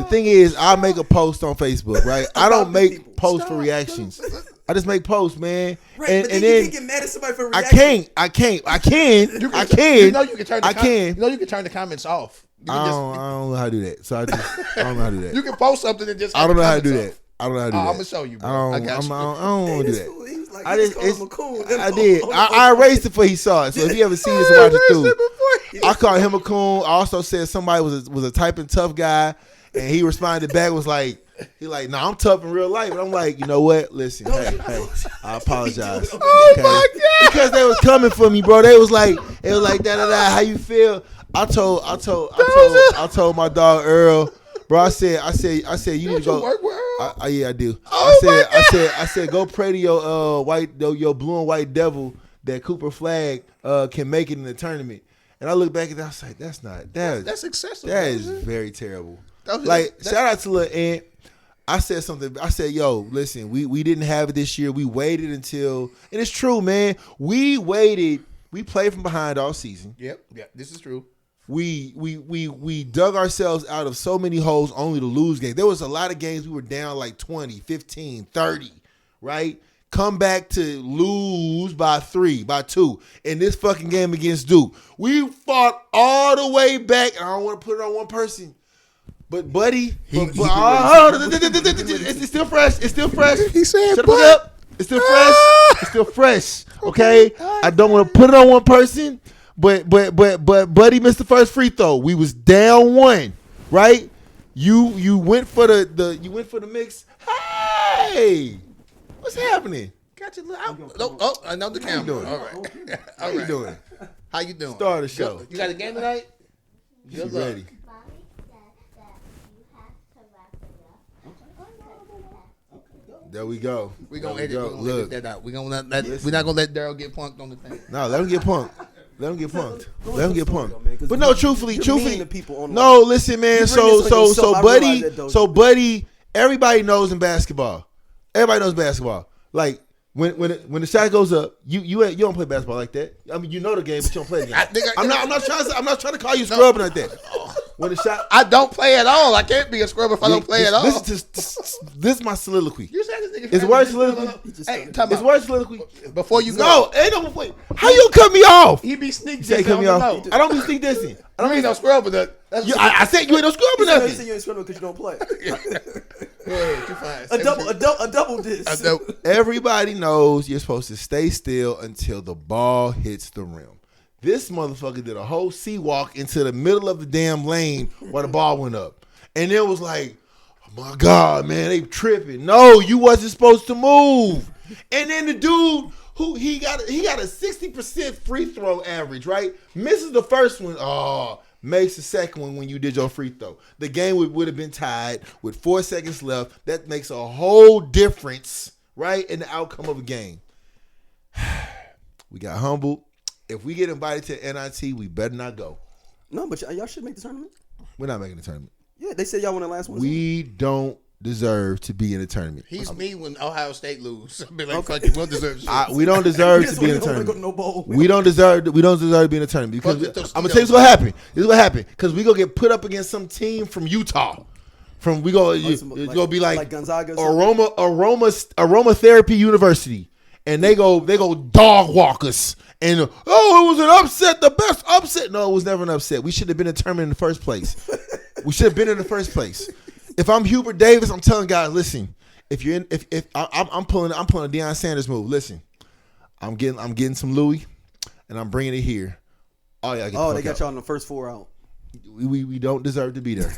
thing is, I make a post on Facebook, right? I don't make posts for reactions. I just make posts, man. Right, and but then you can't get mad at somebody for reacting. I can. You know you can turn the comments off. I don't know how to do that. So I don't know how to do that. You can post something and just. I don't know how to do that. I'm gonna show you, bro. I don't want to do that. I did. I erased it before he saw it. So if you ever see this, watch it through. I called him a coon. I also said somebody was a typing tough guy, and he responded back was like, no, I'm tough in real life. And I'm like, you know what? Listen, hey, I apologize. Oh my God! Because they was coming for me, bro. They was like da. How you feel? I told my dog Earl, bro. I said you need to go. Work with Earl? Yeah, I do. Oh I said go pray to your blue and white devil that Cooper Flag can make it in the tournament. And I look back at that, I was like, that's excessive. That is very terrible. Shout out to Lil Ant. I said something. I said, yo, listen, we didn't have it this year. We waited until, and it's true, man. We waited. We played from behind all season. Yep, this is true. We dug ourselves out of so many holes only to lose games. There was a lot of games we were down like 20, 15, 30, right? Come back to lose by 3, by 2 in this fucking game against Duke. We fought all the way back. I don't want to put it on one person. But buddy, it's still fresh. It's still fresh. He said, shut up. It's still fresh. It's still fresh. Okay? I don't want to put it on one person. But buddy missed the first free throw. We was down 1, right? You went for the mix. Hey, what's happening? Got your little. I know the camera. All right. How you doing? How you doing? Start the show. You got a game tonight? Good luck. Ready. There we go. We're gonna edit that out. We're not gonna let Daryl get punked on the thing. No, let him get punked. Let him get punked. But no, truthfully, no, listen, man. So buddy, everybody knows in basketball. Everybody knows basketball. Like when the shot goes up, you don't play basketball like that. I mean, you know the game, but you don't play the game. I'm not trying to call you scrubbing like that. When the shot, I don't play at all. I can't be a scrubber if I don't play at all. This is my soliloquy. You said this nigga. It's word soliloquy. Hey, it's word soliloquy. Before you go. No, ain't no wait. How you cut me off? He be sneak dissing. Cut me off. I don't be sneak dissing. I don't mean no scrubber. I said you ain't no scrubber nothing. You said you ain't scrubber because you don't play. You're fine. A double diss. Everybody knows you're supposed to stay still until the ball hits the rim. This motherfucker did a whole sea walk into the middle of the damn lane while the ball went up. And it was like, oh my God, man, they tripping. No, you wasn't supposed to move. And then the dude who he got a 60% free throw average, right? Misses the first one. Oh, makes the second one when you did your free throw. The game would have been tied with 4 seconds left. That makes a whole difference, right, in the outcome of a game. We got humbled. If we get invited to NIT, we better not go. No, but y'all should make the tournament. We're not making the tournament. Yeah, they said y'all won the last one. We don't deserve to be in the tournament. He's me when Ohio State lose. I'll be like, fuck it, we don't deserve shit. We don't deserve to be in the tournament. We don't deserve to be in the tournament because I'm gonna tell you what's gonna happen. This is what happened because we gonna get put up against some team from Utah. It's gonna be like Gonzaga, Aromatherapy University, and they go dog walk us. And it was an upset, the best upset. No, it was never an upset. We should have been in the tournament in the first place. We should have been in the first place. If I'm Hubert Davis, I'm telling guys, listen. I'm pulling a Deion Sanders move. Listen, I'm getting some Louis, and I'm bringing it here. They got y'all in the first 4 out. We don't deserve to be there.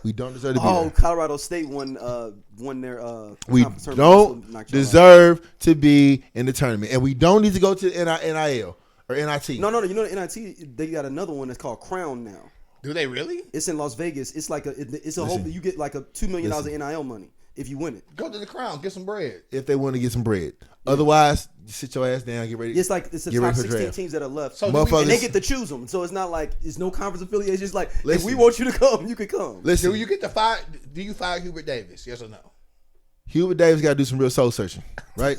We don't deserve to be there. Colorado State won their we don't deserve to be in the tournament, and we don't need to go to NIL or NIT. No. You know, NIT, they got another one that's called Crown now. Do they really? It's in Las Vegas. It's like you get like a $2 million in NIL money if you win it. Go to the Crown, get some bread. If they want to get some bread. Yeah. Otherwise, sit your ass down, get ready. It's the top 16 teams that are left. So and they get to choose them. So it's not like it's no conference affiliation. It's like, if we want you to come, you can come. Listen, do you fire Hubert Davis? Yes or no? Hubert Davis got to do some real soul searching, right?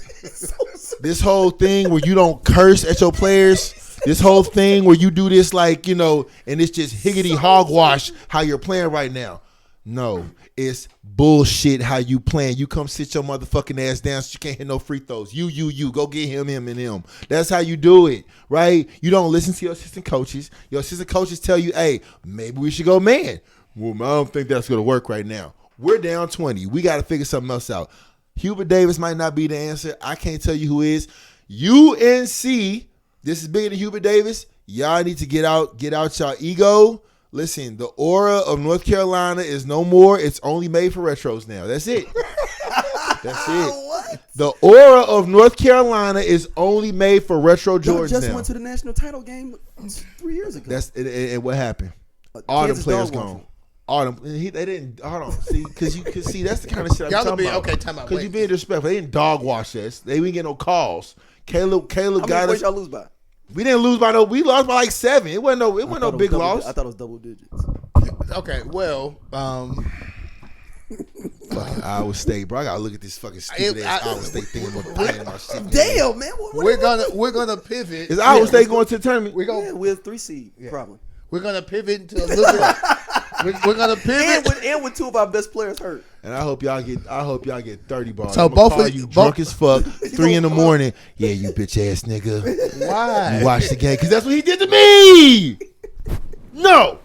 This whole thing where you don't curse at your players. This whole thing where you do this like, and it's just higgity hogwash how you're playing right now. No, it's bullshit how you playing. You come sit your motherfucking ass down so you can't hit no free throws. You. Go get him, and him. That's how you do it, right? You don't listen to your assistant coaches. Your assistant coaches tell you, hey, maybe we should go man. Well, I don't think that's going to work right now. We're down 20. We got to figure something else out. Hubert Davis might not be the answer. I can't tell you who is. UNC. This is bigger than Hubert Davis. Y'all need to get out y'all ego. Listen, the aura of North Carolina is no more. It's only made for retros now. That's it. That's it. What? The aura of North Carolina is only made for retro Jordans just now. Went to the national title game 3 years ago. That's and what happened? All them players gone. All them. They didn't. Hold on. See, because that's the kind of shit I'm talking about. Okay, time out. Because you being disrespectful. They didn't dog wash us. They didn't get no calls. Caleb got us. Y'all lose by? We didn't lose by no. We lost by like 7. It wasn't no big loss. I thought it was double digits. Okay, well, fucking Iowa State, bro. I gotta look at this fucking stupid ass Iowa State thing about playing my shit. Damn, man. We're gonna pivot. Is Iowa State going to the tournament? We're 3 seed probably. We're gonna pivot into a little bit. We're gonna pivot and with 2 of our best players hurt. And I hope y'all get 30 bars. So both of you drunk as fuck, 3 in the morning. Yeah, you bitch ass nigga. Why? You watch the game because that's what he did to me. No.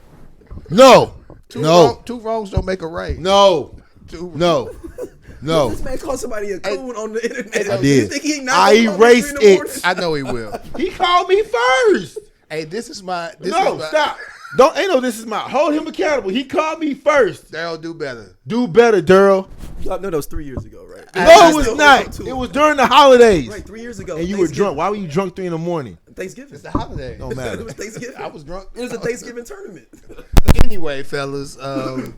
Two wrongs don't make a right. No. This man called somebody a coon on the internet. I did. You think he I erased it. I know he will. He called me first. Hey, this is my. Stop. This is my. Hold him accountable. He called me first. Daryl, do better. Do better, Daryl. Y'all know that was 3 years ago, right? No, it was not. It was during the holidays. Right, 3 years ago. And you were drunk. Why were you drunk 3 in the morning? Thanksgiving. It's the holiday. Don't matter. It was Thanksgiving. I was drunk. It was a Thanksgiving tournament. Anyway, fellas. Okay,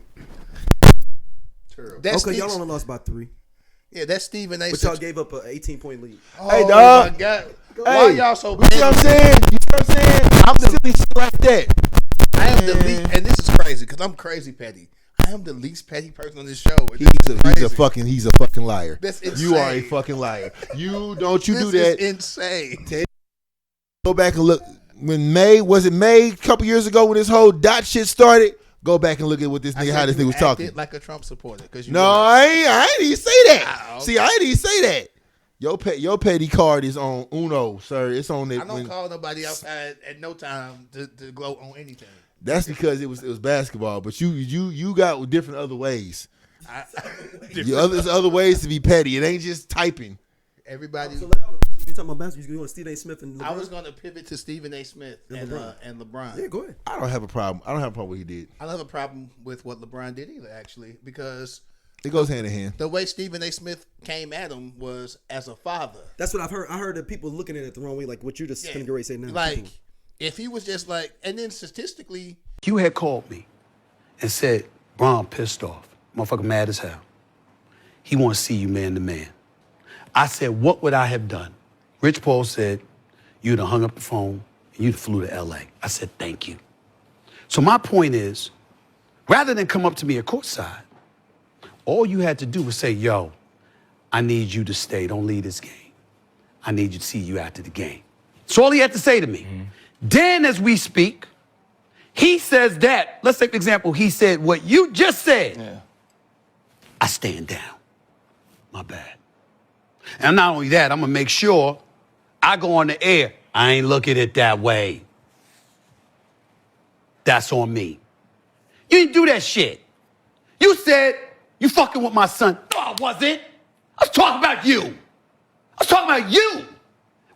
y'all only lost by 3. Yeah, that's Stephen A. But y'all gave up an 18-point lead. Hey, dog. My God. Hey, why y'all so bad? You know what I'm saying? I'm the silly shit like that. I am the least, and this is crazy because I'm crazy petty. I am the least petty person on this show. He's a fucking liar. That's insane. You are a fucking liar. Do that. This is insane. Go back and look. When May a couple years ago when this whole dot shit started? Go back and look at what this nigga, how this nigga was talking. Like a Trump supporter. I ain't even say that. See, I ain't even say that. Your petty card is on Uno, sir. It's on it. I don't call nobody outside at no time to gloat on anything. That's because it was basketball, but you got different other ways. There's other ways to be petty. It ain't just typing. Everybody. So you talking about basketball? You going to Stephen A. Smith and LeBron? I was going to pivot to Stephen A. Smith and LeBron. Yeah, go ahead. I don't have a problem. I don't have a problem with what he did. I don't have a problem with what LeBron did either, actually, because it goes hand in hand. The way Stephen A. Smith came at him was as a father. That's what I've heard. I heard that people looking at it the wrong way, like what you're just going to say now. Like, if he was just like, and then statistically, You had called me and said, Bron pissed off. Motherfucker mad as hell. He want to see you man to man. I said, what would I have done? Rich Paul said, you'd have hung up the phone and you'd have flew to LA. I said, thank you. So my point is, rather than come up to me at courtside, all you had to do was say, yo, I need you to stay. Don't leave this game. I need you to see you after the game. That's all he had to say to me. Mm-hmm. Then as we speak, he says that. Let's take an example. He said what you just said. Yeah. I stand down. My bad. And not only that, I'm going to make sure I go on the air. I ain't look at it that way. That's on me. You didn't do that shit. You said you fucking with my son. No, I wasn't. I was talking about you. It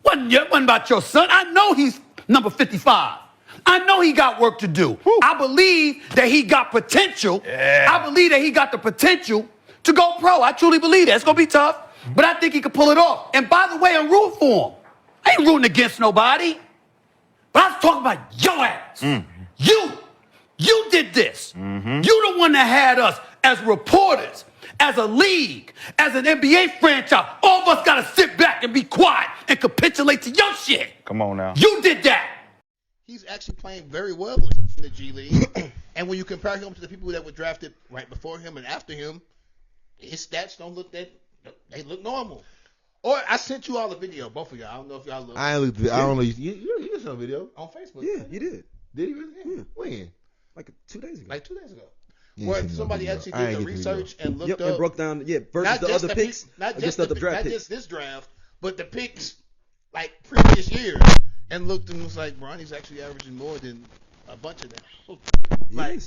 wasn't about your son. I know he's number 55. I know he got work to do. I believe that he got potential. Yeah. I believe that he got the potential to go pro. I truly believe that. It's going to be tough, but I think he could pull it off. And by the way, I'm rooting for him. I ain't rooting against nobody. But I was talking about your ass. You did this. You the one that had us as reporters, as a league, as an NBA franchise. All of us got to sit back and be quiet and capitulate to your shit. Come on now. You did that. He's actually playing very well in the G League. And when you compare him to the people that were drafted right before him and after him, his stats don't look that, they look normal. Or I sent you all the video, both of y'all. I don't know if y'all looked. I ain't looked. I don't know. You saw a video on Facebook. Yeah, you did. Did he really? Yeah. When? Like 2 days ago. Like 2 days ago. Where somebody actually did the research and looked up. And broke down, versus the other picks. Not just this draft, but the picks like previous years. And looked and was like, Bronny's actually averaging more than a bunch of them. Like,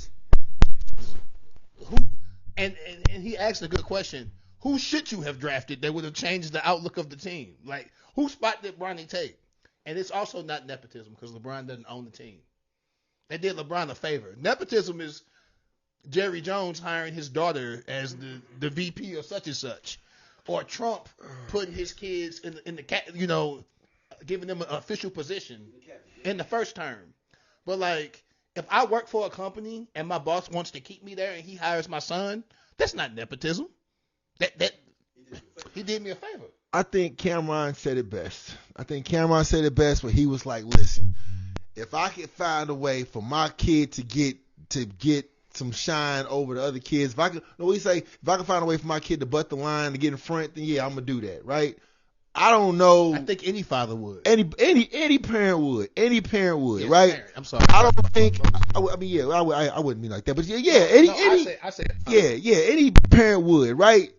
who? And he asked a good question. Who should you have drafted that would have changed the outlook of the team? Like, whose spot did Bronny take? And it's also not nepotism because LeBron doesn't own the team. They did LeBron a favor. Nepotism is Jerry Jones hiring his daughter as the VP of such and such, or Trump putting his kids in the giving them an official position in the first term. But like, if I work for a company and my boss wants to keep me there and he hires my son, that's not nepotism. That he did me a favor. I think Cameron said it best. Where he was like, listen, if I could find a way for my kid to get some shine over the other kids, if I can find a way for my kid to butt the line to get in front, then yeah, I'm gonna do that, right? I don't know. I think any father would. Any parent would. Any parent would, yeah, right? Parent. I'm sorry. I don't think. I wouldn't mean like that, but I say any parent would, right?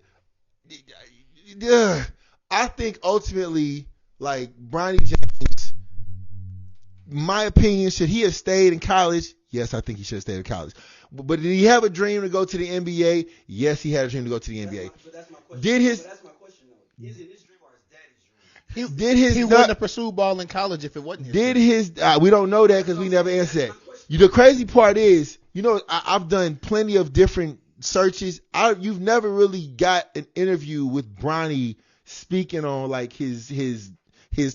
I think ultimately, like, Bronny James, my opinion, should he have stayed in college? Yes, I think he should have stayed in college. But did he have a dream to go to the NBA? Yes, he had a dream to go to the NBA. That's my question. That's my question, though. Is it his dream or his daddy's dream? He wouldn't have pursued ball in college if it wasn't his dream. We don't know that because we never answered that. The crazy part is, I've done plenty of different searches. You've never really got an interview with Bronny speaking on like his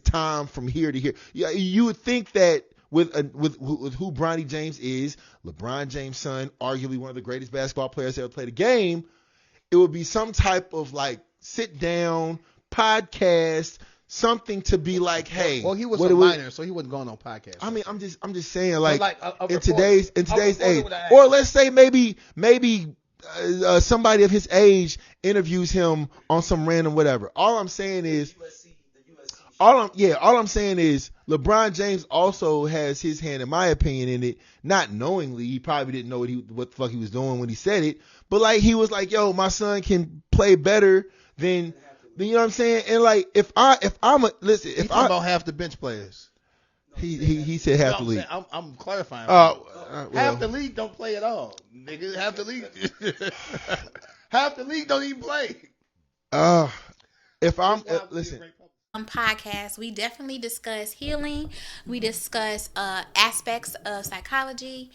time from here to here. You would think that with who Bronny James is, LeBron James' son, arguably one of the greatest basketball players to ever play the game, it would be some type of like sit down podcast, something to be like, hey. Well, he was a minor, so he wasn't going on podcast. I mean, I'm just saying, like in report, today's age, or let's say maybe somebody of his age interviews him on some random whatever. All I'm saying is LeBron James also has his hand, in my opinion, in it. Not knowingly, he probably didn't know what the fuck he was doing when he said it. But like, he was like, "Yo, my son can play better than you know what I'm saying." And like, if I'm about half the bench players. He said half the league. I'm clarifying. Half the league don't play at all, nigga. Half the league don't even play. Listen. Podcast, we definitely discuss healing. We discuss aspects of psychology.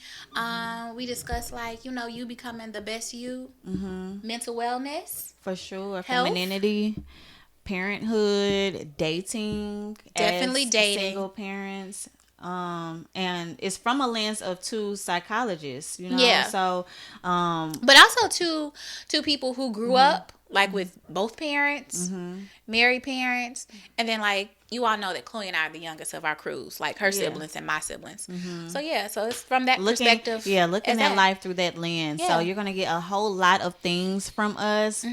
We discuss you becoming the best you, mental wellness, for sure, health, femininity, parenthood, dating, definitely dating, single parents. And it's from a lens of two psychologists, Yeah. So, but also two people who grew up like with both parents, married parents, and then like you all know that Chloe and I are the youngest of our crews, like her siblings and my siblings. So so it's from that perspective. Yeah, looking at life through that lens. Yeah. So you're gonna get a whole lot of things from us.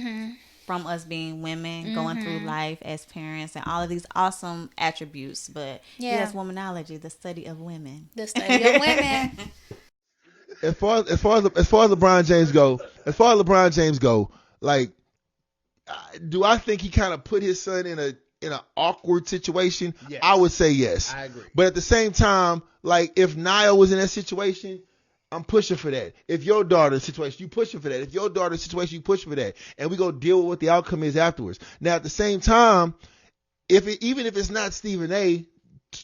From us being women, going through life as parents, and all of these awesome attributes. But yes, womanology, the study of women. The study of women. As far as LeBron James go, like, do I think he kind of put his son in an awkward situation? Yes. I would say yes. I agree. But at the same time, like, if Niall was in that situation, I'm pushing for that. If your daughter's situation, you pushing for that. If your daughter's situation, you pushing for that. And we go deal with what the outcome is afterwards. Now, at the same time, even if it's not Stephen A,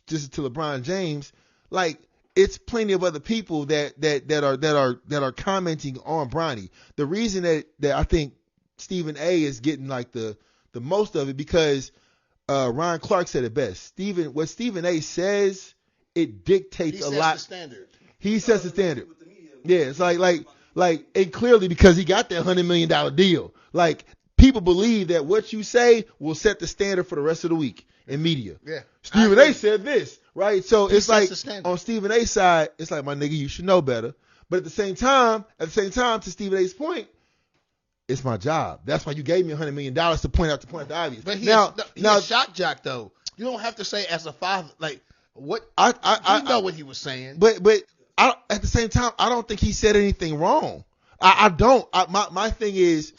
just to LeBron James, like, it's plenty of other people that are commenting on Bronny. The reason that I think Stephen A is getting like the most of it because Ron Clark said it best. What Stephen A says, it dictates a lot. He sets the standard. Yeah, it's like, and clearly because he got that $100 million deal. Like, people believe that what you say will set the standard for the rest of the week in media. Yeah. Stephen A said this, right? So it's like on Stephen A's side, it's like, my nigga, you should know better. But at the same time, to Stephen A's point, it's my job. That's why you gave me $100 million to point out the obvious. But he's a shock jock though. You don't have to say as a father, like what I know what he was saying. But at the same time, I don't think he said anything wrong. I don't. My thing is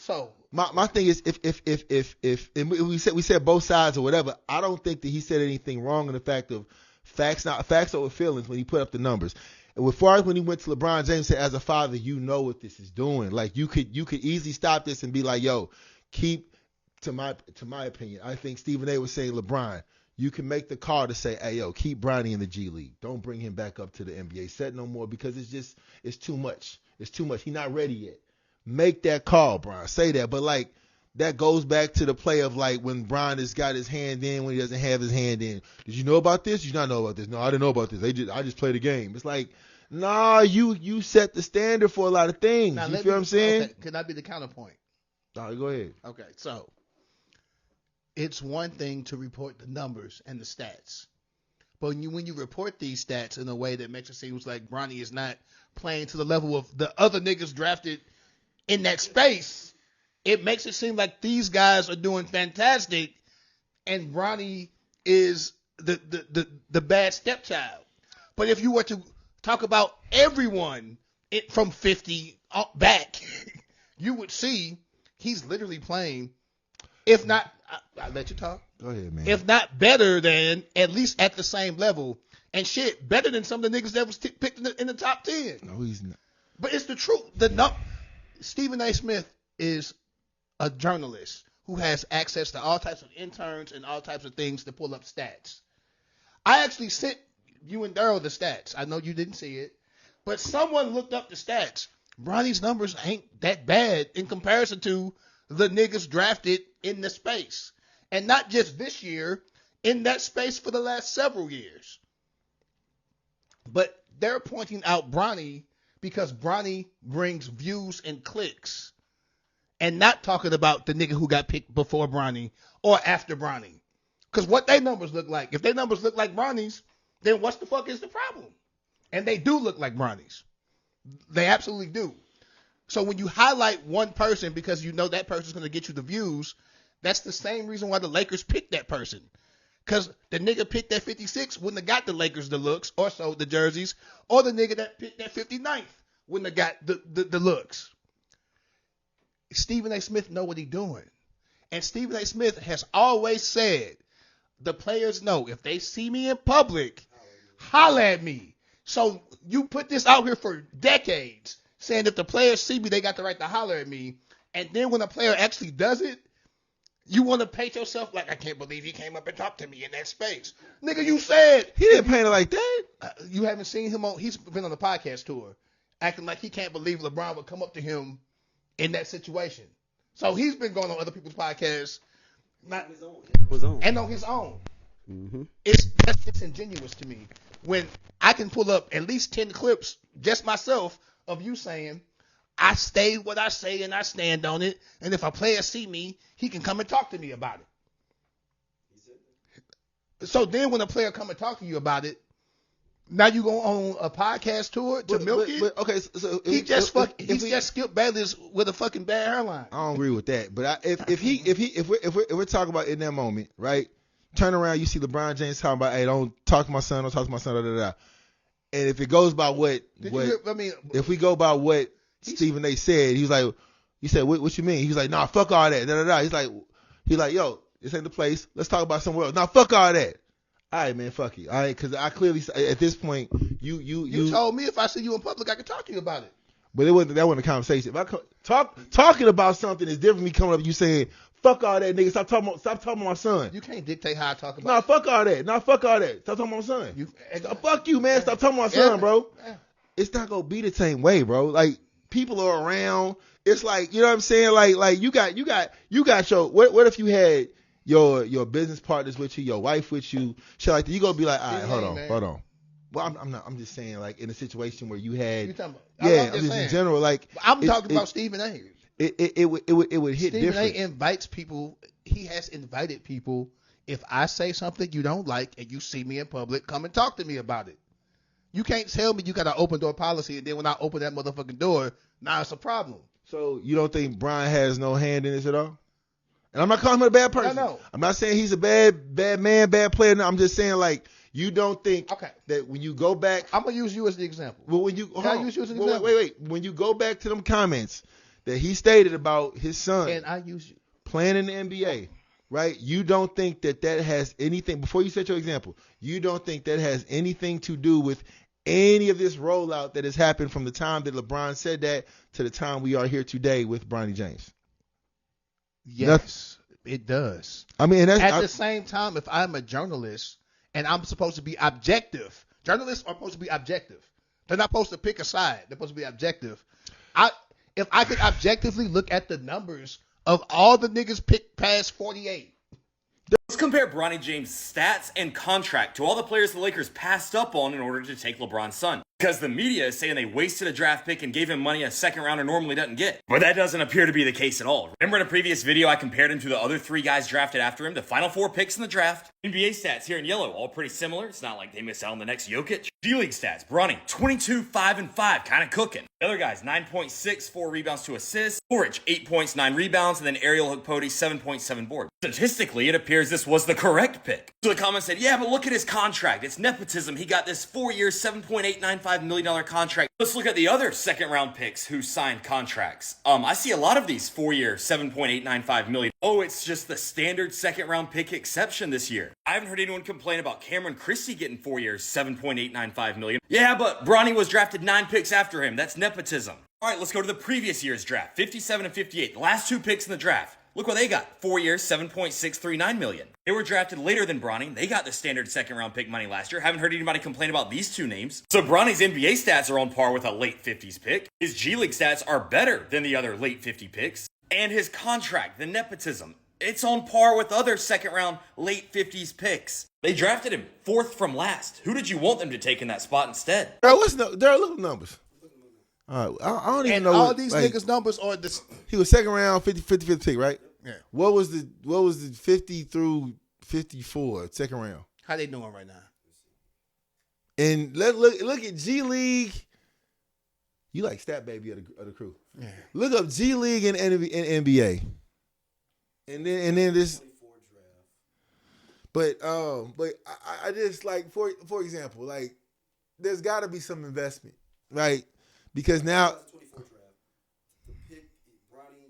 my thing is if and we said both sides or whatever. I don't think that he said anything wrong in the fact of facts over feelings when he put up the numbers. And as far as when he went to LeBron James, said as a father, you know what this is doing. Like you could easily stop this and be like, yo, keep to my opinion. I think Stephen A was saying, LeBron, you can make the call to say, hey, yo, keep Bronny in the G League. Don't bring him back up to the NBA set no more because it's too much. It's too much. He's not ready yet. Make that call, Bron. Say that. But, like, that goes back to the play of, like, when Bron has got his hand in, when he doesn't have his hand in. Did you know about this? Did you not know about this? No, I didn't know about this. I just played a game. It's like, nah, you set the standard for a lot of things. Now, you feel what I'm saying? Okay. Could that be the counterpoint? All right, go ahead. Okay, so it's one thing to report the numbers and the stats. But when you report these stats in a way that makes it seem like Bronny is not playing to the level of the other niggas drafted in that space, it makes it seem like these guys are doing fantastic and Bronny is the bad stepchild. But if you were to talk about everyone from 50 back, you would see he's literally playing, if not, I'll let you talk. Go ahead, man. If not better than, at least at the same level. And shit, better than some of the niggas that was picked in the top 10. No, he's not. But it's the truth. Stephen A. Smith is a journalist who has access to all types of interns and all types of things to pull up stats. I actually sent you and Daryl the stats. I know you didn't see it. But someone looked up the stats. Bronny's numbers ain't that bad in comparison to the niggas drafted in the space. And not just this year, in that space for the last several years. But they're pointing out Bronny because Bronny brings views and clicks. And not talking about the nigga who got picked before Bronny or after Bronny. Because what their numbers look like. If their numbers look like Bronny's, then what the fuck is the problem? And they do look like Bronny's. They absolutely do. So when you highlight one person because you know that person's going to get you the views, that's the same reason why the Lakers picked that person. Because the nigga picked that 56 wouldn't have got the Lakers the looks or sold the jerseys, or the nigga that picked that 59th wouldn't have got the looks. Stephen A. Smith know what he's doing. And Stephen A. Smith has always said, the players know if they see me in public, holla at me. So you put this out here for decades, saying if the players see me, they got the right to holler at me. And then when a player actually does it, you want to paint yourself like, I can't believe he came up and talked to me in that space. Nigga, you said. He didn't paint it like that. You haven't seen him he's been on the podcast tour, acting like he can't believe LeBron would come up to him in that situation. So he's been going on other people's podcasts. And on his own. Mm-hmm. That's disingenuous to me. When I can pull up at least 10 clips, just myself, of you saying, I say what I say and I stand on it. And if a player see me, he can come and talk to me about it. So then when a player come and talk to you about it, now you go on a podcast tour to milk it? Okay, so he just skipped Bayless with a fucking bad hairline. I don't agree with that. But if we're talking about in that moment, right? Turn around, you see LeBron James talking about, hey, don't talk to my son, da da da. And if it goes by if we go by what Stephen A. said, he was like, you said, what you mean? He was like, nah, fuck all that, da da da. He's like, yo, this ain't the place. Let's talk about somewhere else. Nah, fuck all that. All right, man, fuck you. All right, because I clearly, at this point, you told me if I see you in public, I could talk to you about it. But that wasn't a conversation. If talking about something is different from me coming up and you saying, Fuck all that, nigga. Stop talking about my son. You can't dictate how I talk about. Nah, fuck all that. Fuck all that. Stop talking about my son. Fuck you, man. Stop talking about my son, bro. It's not gonna be the same way, bro. Like people are around. It's like, you know what I'm saying? Like you got your. What if you had your business partners with you, your wife with you, shit like that? You gonna be like, all right, hold on. Well, I'm just saying, like in a situation where you had, I'm just in general, like I'm talking about Stephen A. It would hit Stephen different. A. invites people. He has invited people. If I say something you don't like and you see me in public, come and talk to me about it. You can't tell me you got an open door policy and then when I open that motherfucking door, now it's a problem. So you don't think Brian has no hand in this at all? And I'm not calling him a bad person. No. I'm not saying he's a bad man, bad player. No, I'm just saying, like, you don't think that when you go back. I'm going to use you as the example. Well, when you. Can I use you as an example? Wait. When you go back to them comments that he stated about his son. Can I use you? Playing in the NBA, right? You don't think that has anything, before you set your example, you don't think that has anything to do with any of this rollout that has happened from the time that LeBron said that to the time we are here today with Bronny James? Yes, it does. I mean, at the same time, if I'm a journalist and I'm supposed to be objective, journalists are supposed to be objective. They're not supposed to pick a side. They're supposed to be objective. If I could objectively look at the numbers of all the niggas picked past 48. Let's compare Bronny James' stats and contract to all the players the Lakers passed up on in order to take LeBron's son. Because the media is saying they wasted a draft pick and gave him money a second rounder normally doesn't get. But that doesn't appear to be the case at all. Remember in a previous video I compared him to the other 3 guys drafted after him, the final 4 picks in the draft? NBA stats here in yellow, all pretty similar. It's not like they missed out on the next Jokic. G-League stats, Bronny, 22, 5, and 5, kind of cooking. The other guys, 9.6, 4 rebounds to assists. Ulrich, 8 points, 9 rebounds, and then Ariel Hukpoti, 7.7 boards. Statistically, it appears this was the correct pick. So the comments said, yeah, but look at his contract. It's nepotism. He got this 4-year, $7.895 million contract. Let's look at the other second-round picks who signed contracts. I see a lot of these 4-year, $7.895 million. Oh, it's just the standard second-round pick exception this year. I haven't heard anyone complain about Cameron Christie getting 4 years, $7.895 million. Yeah, but Bronny was drafted 9 picks after him. That's nepotism. All right, let's go to the previous year's draft, 57 and 58. The last 2 picks in the draft. Look what they got. 4 years, $7.639 million. They were drafted later than Bronny. They got the standard second-round pick money last year. Haven't heard anybody complain about these 2 names. So Bronny's NBA stats are on par with a late 50s pick. His G-League stats are better than the other late 50 picks. And his contract, the nepotism, it's on par with other second-round late 50s picks. They drafted him 4th from last. Who did you want them to take in that spot instead? There are little numbers. I don't even know. All these niggas' numbers are this. He was second round, 55th pick, right? Yeah. What was the 50 through 54 second round? How they doing right now? And look at G League. You like stat baby of the crew. Yeah. Look up G League and NBA. And then this. But I just like for example, like there's got to be some investment, right? Because now. The pick, Bronny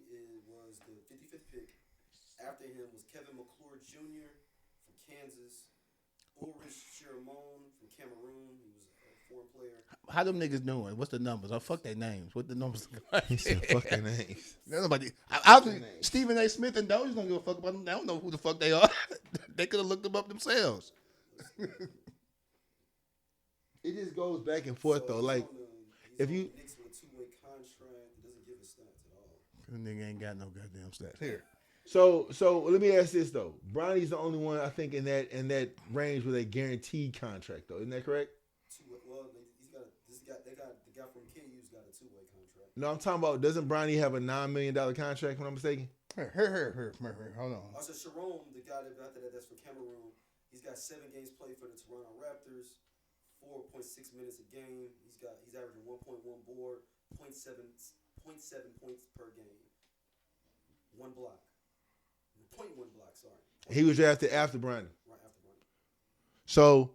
was the 55th pick. After him was Kevin McClure Jr. from Kansas. Ulrich Chiramon from Cameroon. He was a foreign player. How them niggas doing? What's the numbers? Oh, fuck their names. What the numbers? He said, fuck their names. Nobody. Stephen A. Smith and Dozier don't give a fuck about them. They don't know who the fuck they are. They could have looked them up themselves. It just goes back and forth though. Like if you. Knicks with a 2-way contract. It doesn't give us stats at all. The nigga ain't got no goddamn stats here. So let me ask this though. Bronny's the only one I think in that range with a guaranteed contract though. Isn't that correct? Well, they got the guy from KU's got a 2-way contract. No, I'm talking about. Doesn't Bronny have a $9 million contract? When I'm mistaken. Here. Hold on. Also, Sharon, the guy that's from Cameroon, he's got 7 games played for the Toronto Raptors, 4.6 minutes a game. He's averaging 1.1 board, 0.7 points per game, 1 block, 0.1 block. Sorry. He was drafted after Bronny. Right after Bronny. So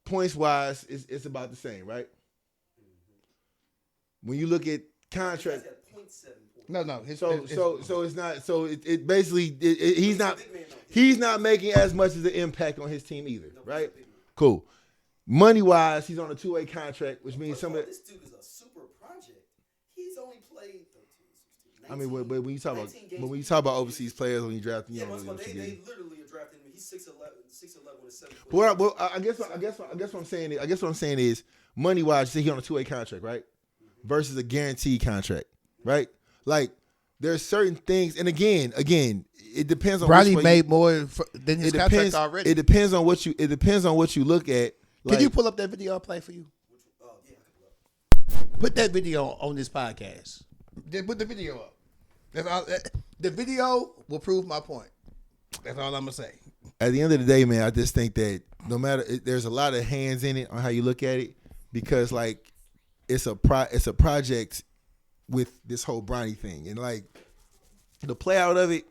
points wise, it's about the same, right? Mm-hmm. When you look at contract. No. So it's not. So it basically he's not making as much of the impact on his team either, right? Cool. Money wise, he's on a 2-way contract, which means some of this dude is a super project. He's only played I mean, but when you talk about overseas players, when you draft, you don't really know what you they literally are drafting him. He's 6'11", 6'11" with a 7 foot. Well, I guess what I'm saying is money wise, he's on a 2-way contract, right? Versus a guaranteed contract, right? Like there's certain things, and again, it depends on. Bronny made more than his contract already. It depends on what you look at. Can you pull up that video I'll play for you? Yeah, I can pull up. Put that video on this podcast. Just put the video up. That's all. The video will prove my point. That's all I'm gonna say. At the end of the day, man, I just think that no matter, there's a lot of hands in it on how you look at it, because like it's a project with this whole Bronny thing, and like the play out of it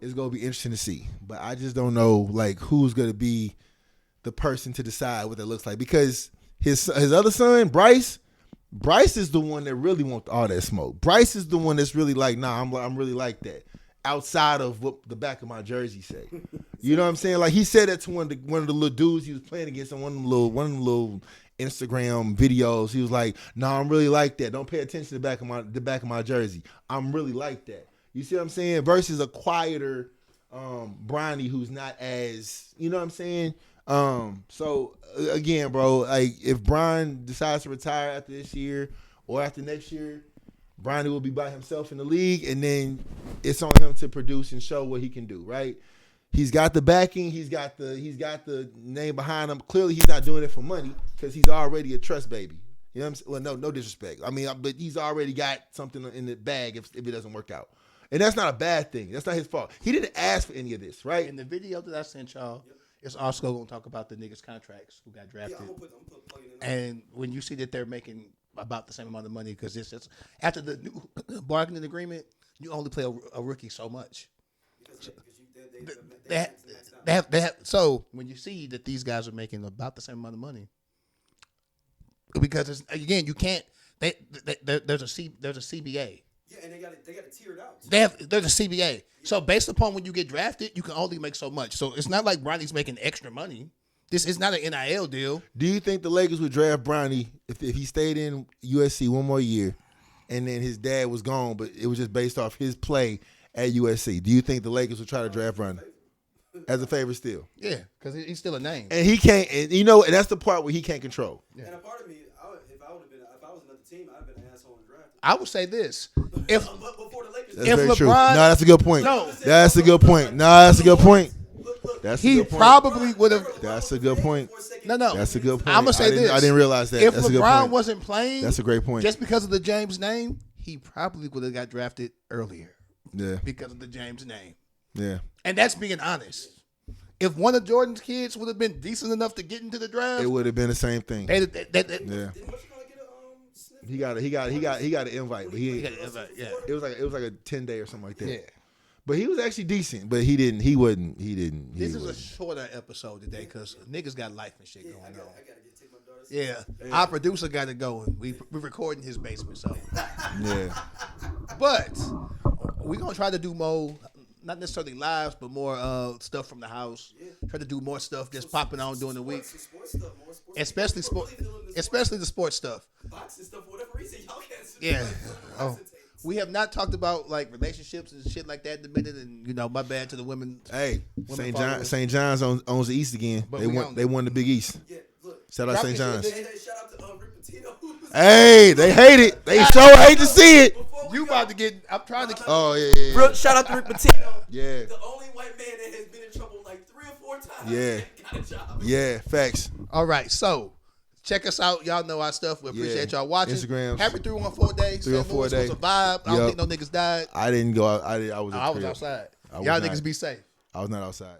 is gonna be interesting to see. But I just don't know like who's gonna be the person to decide what that looks like, because his other son, Bryce is the one that really wants all that smoke. Bryce is the one that's really like, nah, I'm really like that. Outside of what the back of my jersey say, you know what I'm saying? Like he said that to one of the little dudes he was playing against on one of them little Instagram videos. He was like, "Nah, I'm really like that. Don't pay attention to the back of my jersey. I'm really like that." You see what I'm saying? Versus a quieter Bronny who's not as, you know what I'm saying? So again, bro, like if Bron decides to retire after this year or after next year, Bronny will be by himself in the league, and then it's on him to produce and show what he can do, right? He's got the backing, he's got the name behind him. Clearly he's not doing it for money because he's already a trust baby. You know what I'm saying? Well, no disrespect. I mean, but he's already got something in the bag if it doesn't work out. And that's not a bad thing. That's not his fault. He didn't ask for any of this, right? In the video that I sent y'all, it's also going to talk about the niggas' contracts who got drafted. Yeah, I'm gonna plug it in. And when you see that they're making about the same amount of money, because it's after the new bargaining agreement, you only play a rookie so much. They have, so when you see that these guys are making about the same amount of money, because it's, again, you can't. There's a CBA. Yeah, and they got it tiered out. There's a CBA. So based upon when you get drafted, you can only make so much. So it's not like Bronny's making extra money. This is not an NIL deal. Do you think the Lakers would draft Bronny if he stayed in USC one more year, and then his dad was gone, but it was just based off his play at USC? Do you think the Lakers would try to draft Bronny as a favor still? Yeah, because he's still a name, and he can't. And and that's the part where he can't control. Yeah. And a part of me, if I was another team, I'd have been an asshole and drafted. I would say this: if before the Lakers, that's very true. No, that's a good point. That's a good point. That's a good point. He probably would have. That's a good point. No. That's a good point. I'm gonna say this. I didn't realize that. If that's a good LeBron point. wasn't playing, that's a great point. Just because of the James name, he probably would have got drafted earlier. Yeah. Because of the James name. Yeah. And that's being honest. If one of Jordan's kids would have been decent enough to get into the draft, it would have been the same thing. Yeah. He got an invite, but he got an invite. Yeah. It was like a 10-day or something like that. Yeah. But he was actually decent, but he didn't. This is a shorter episode today because niggas got life and shit going on. I gotta take my daughters. Yeah. Our producer got it going. We're recording his basement, so. Yeah. But we're going to try to do more, not necessarily lives, but more stuff from the house. Yeah. Try to do more stuff just popping on during the week. Especially the sports stuff. Boxing stuff, for whatever reason, y'all can't. Yeah. Oh. We have not talked about like relationships and shit like that in a minute, and my bad to the women. Hey, St. John's owns the East again. But they won the Big East. Yeah, look. Shout out St. John's. Shout out to Rick Pitino. Hey, they hate it. They so hate to see it. You about to get? I'm trying to. Oh yeah. Real shout out to Rick Pitino. Yeah. The only white man that has been in trouble like 3 or 4 times. Yeah. Got a job. Yeah. Facts. All right, so. Check us out. Y'all know our stuff. We appreciate y'all watching. Instagrams. Happy 314 day. 314 day. Was a vibe. I don't think no niggas died. I didn't go out. I was outside. Y'all niggas be safe. I was not outside.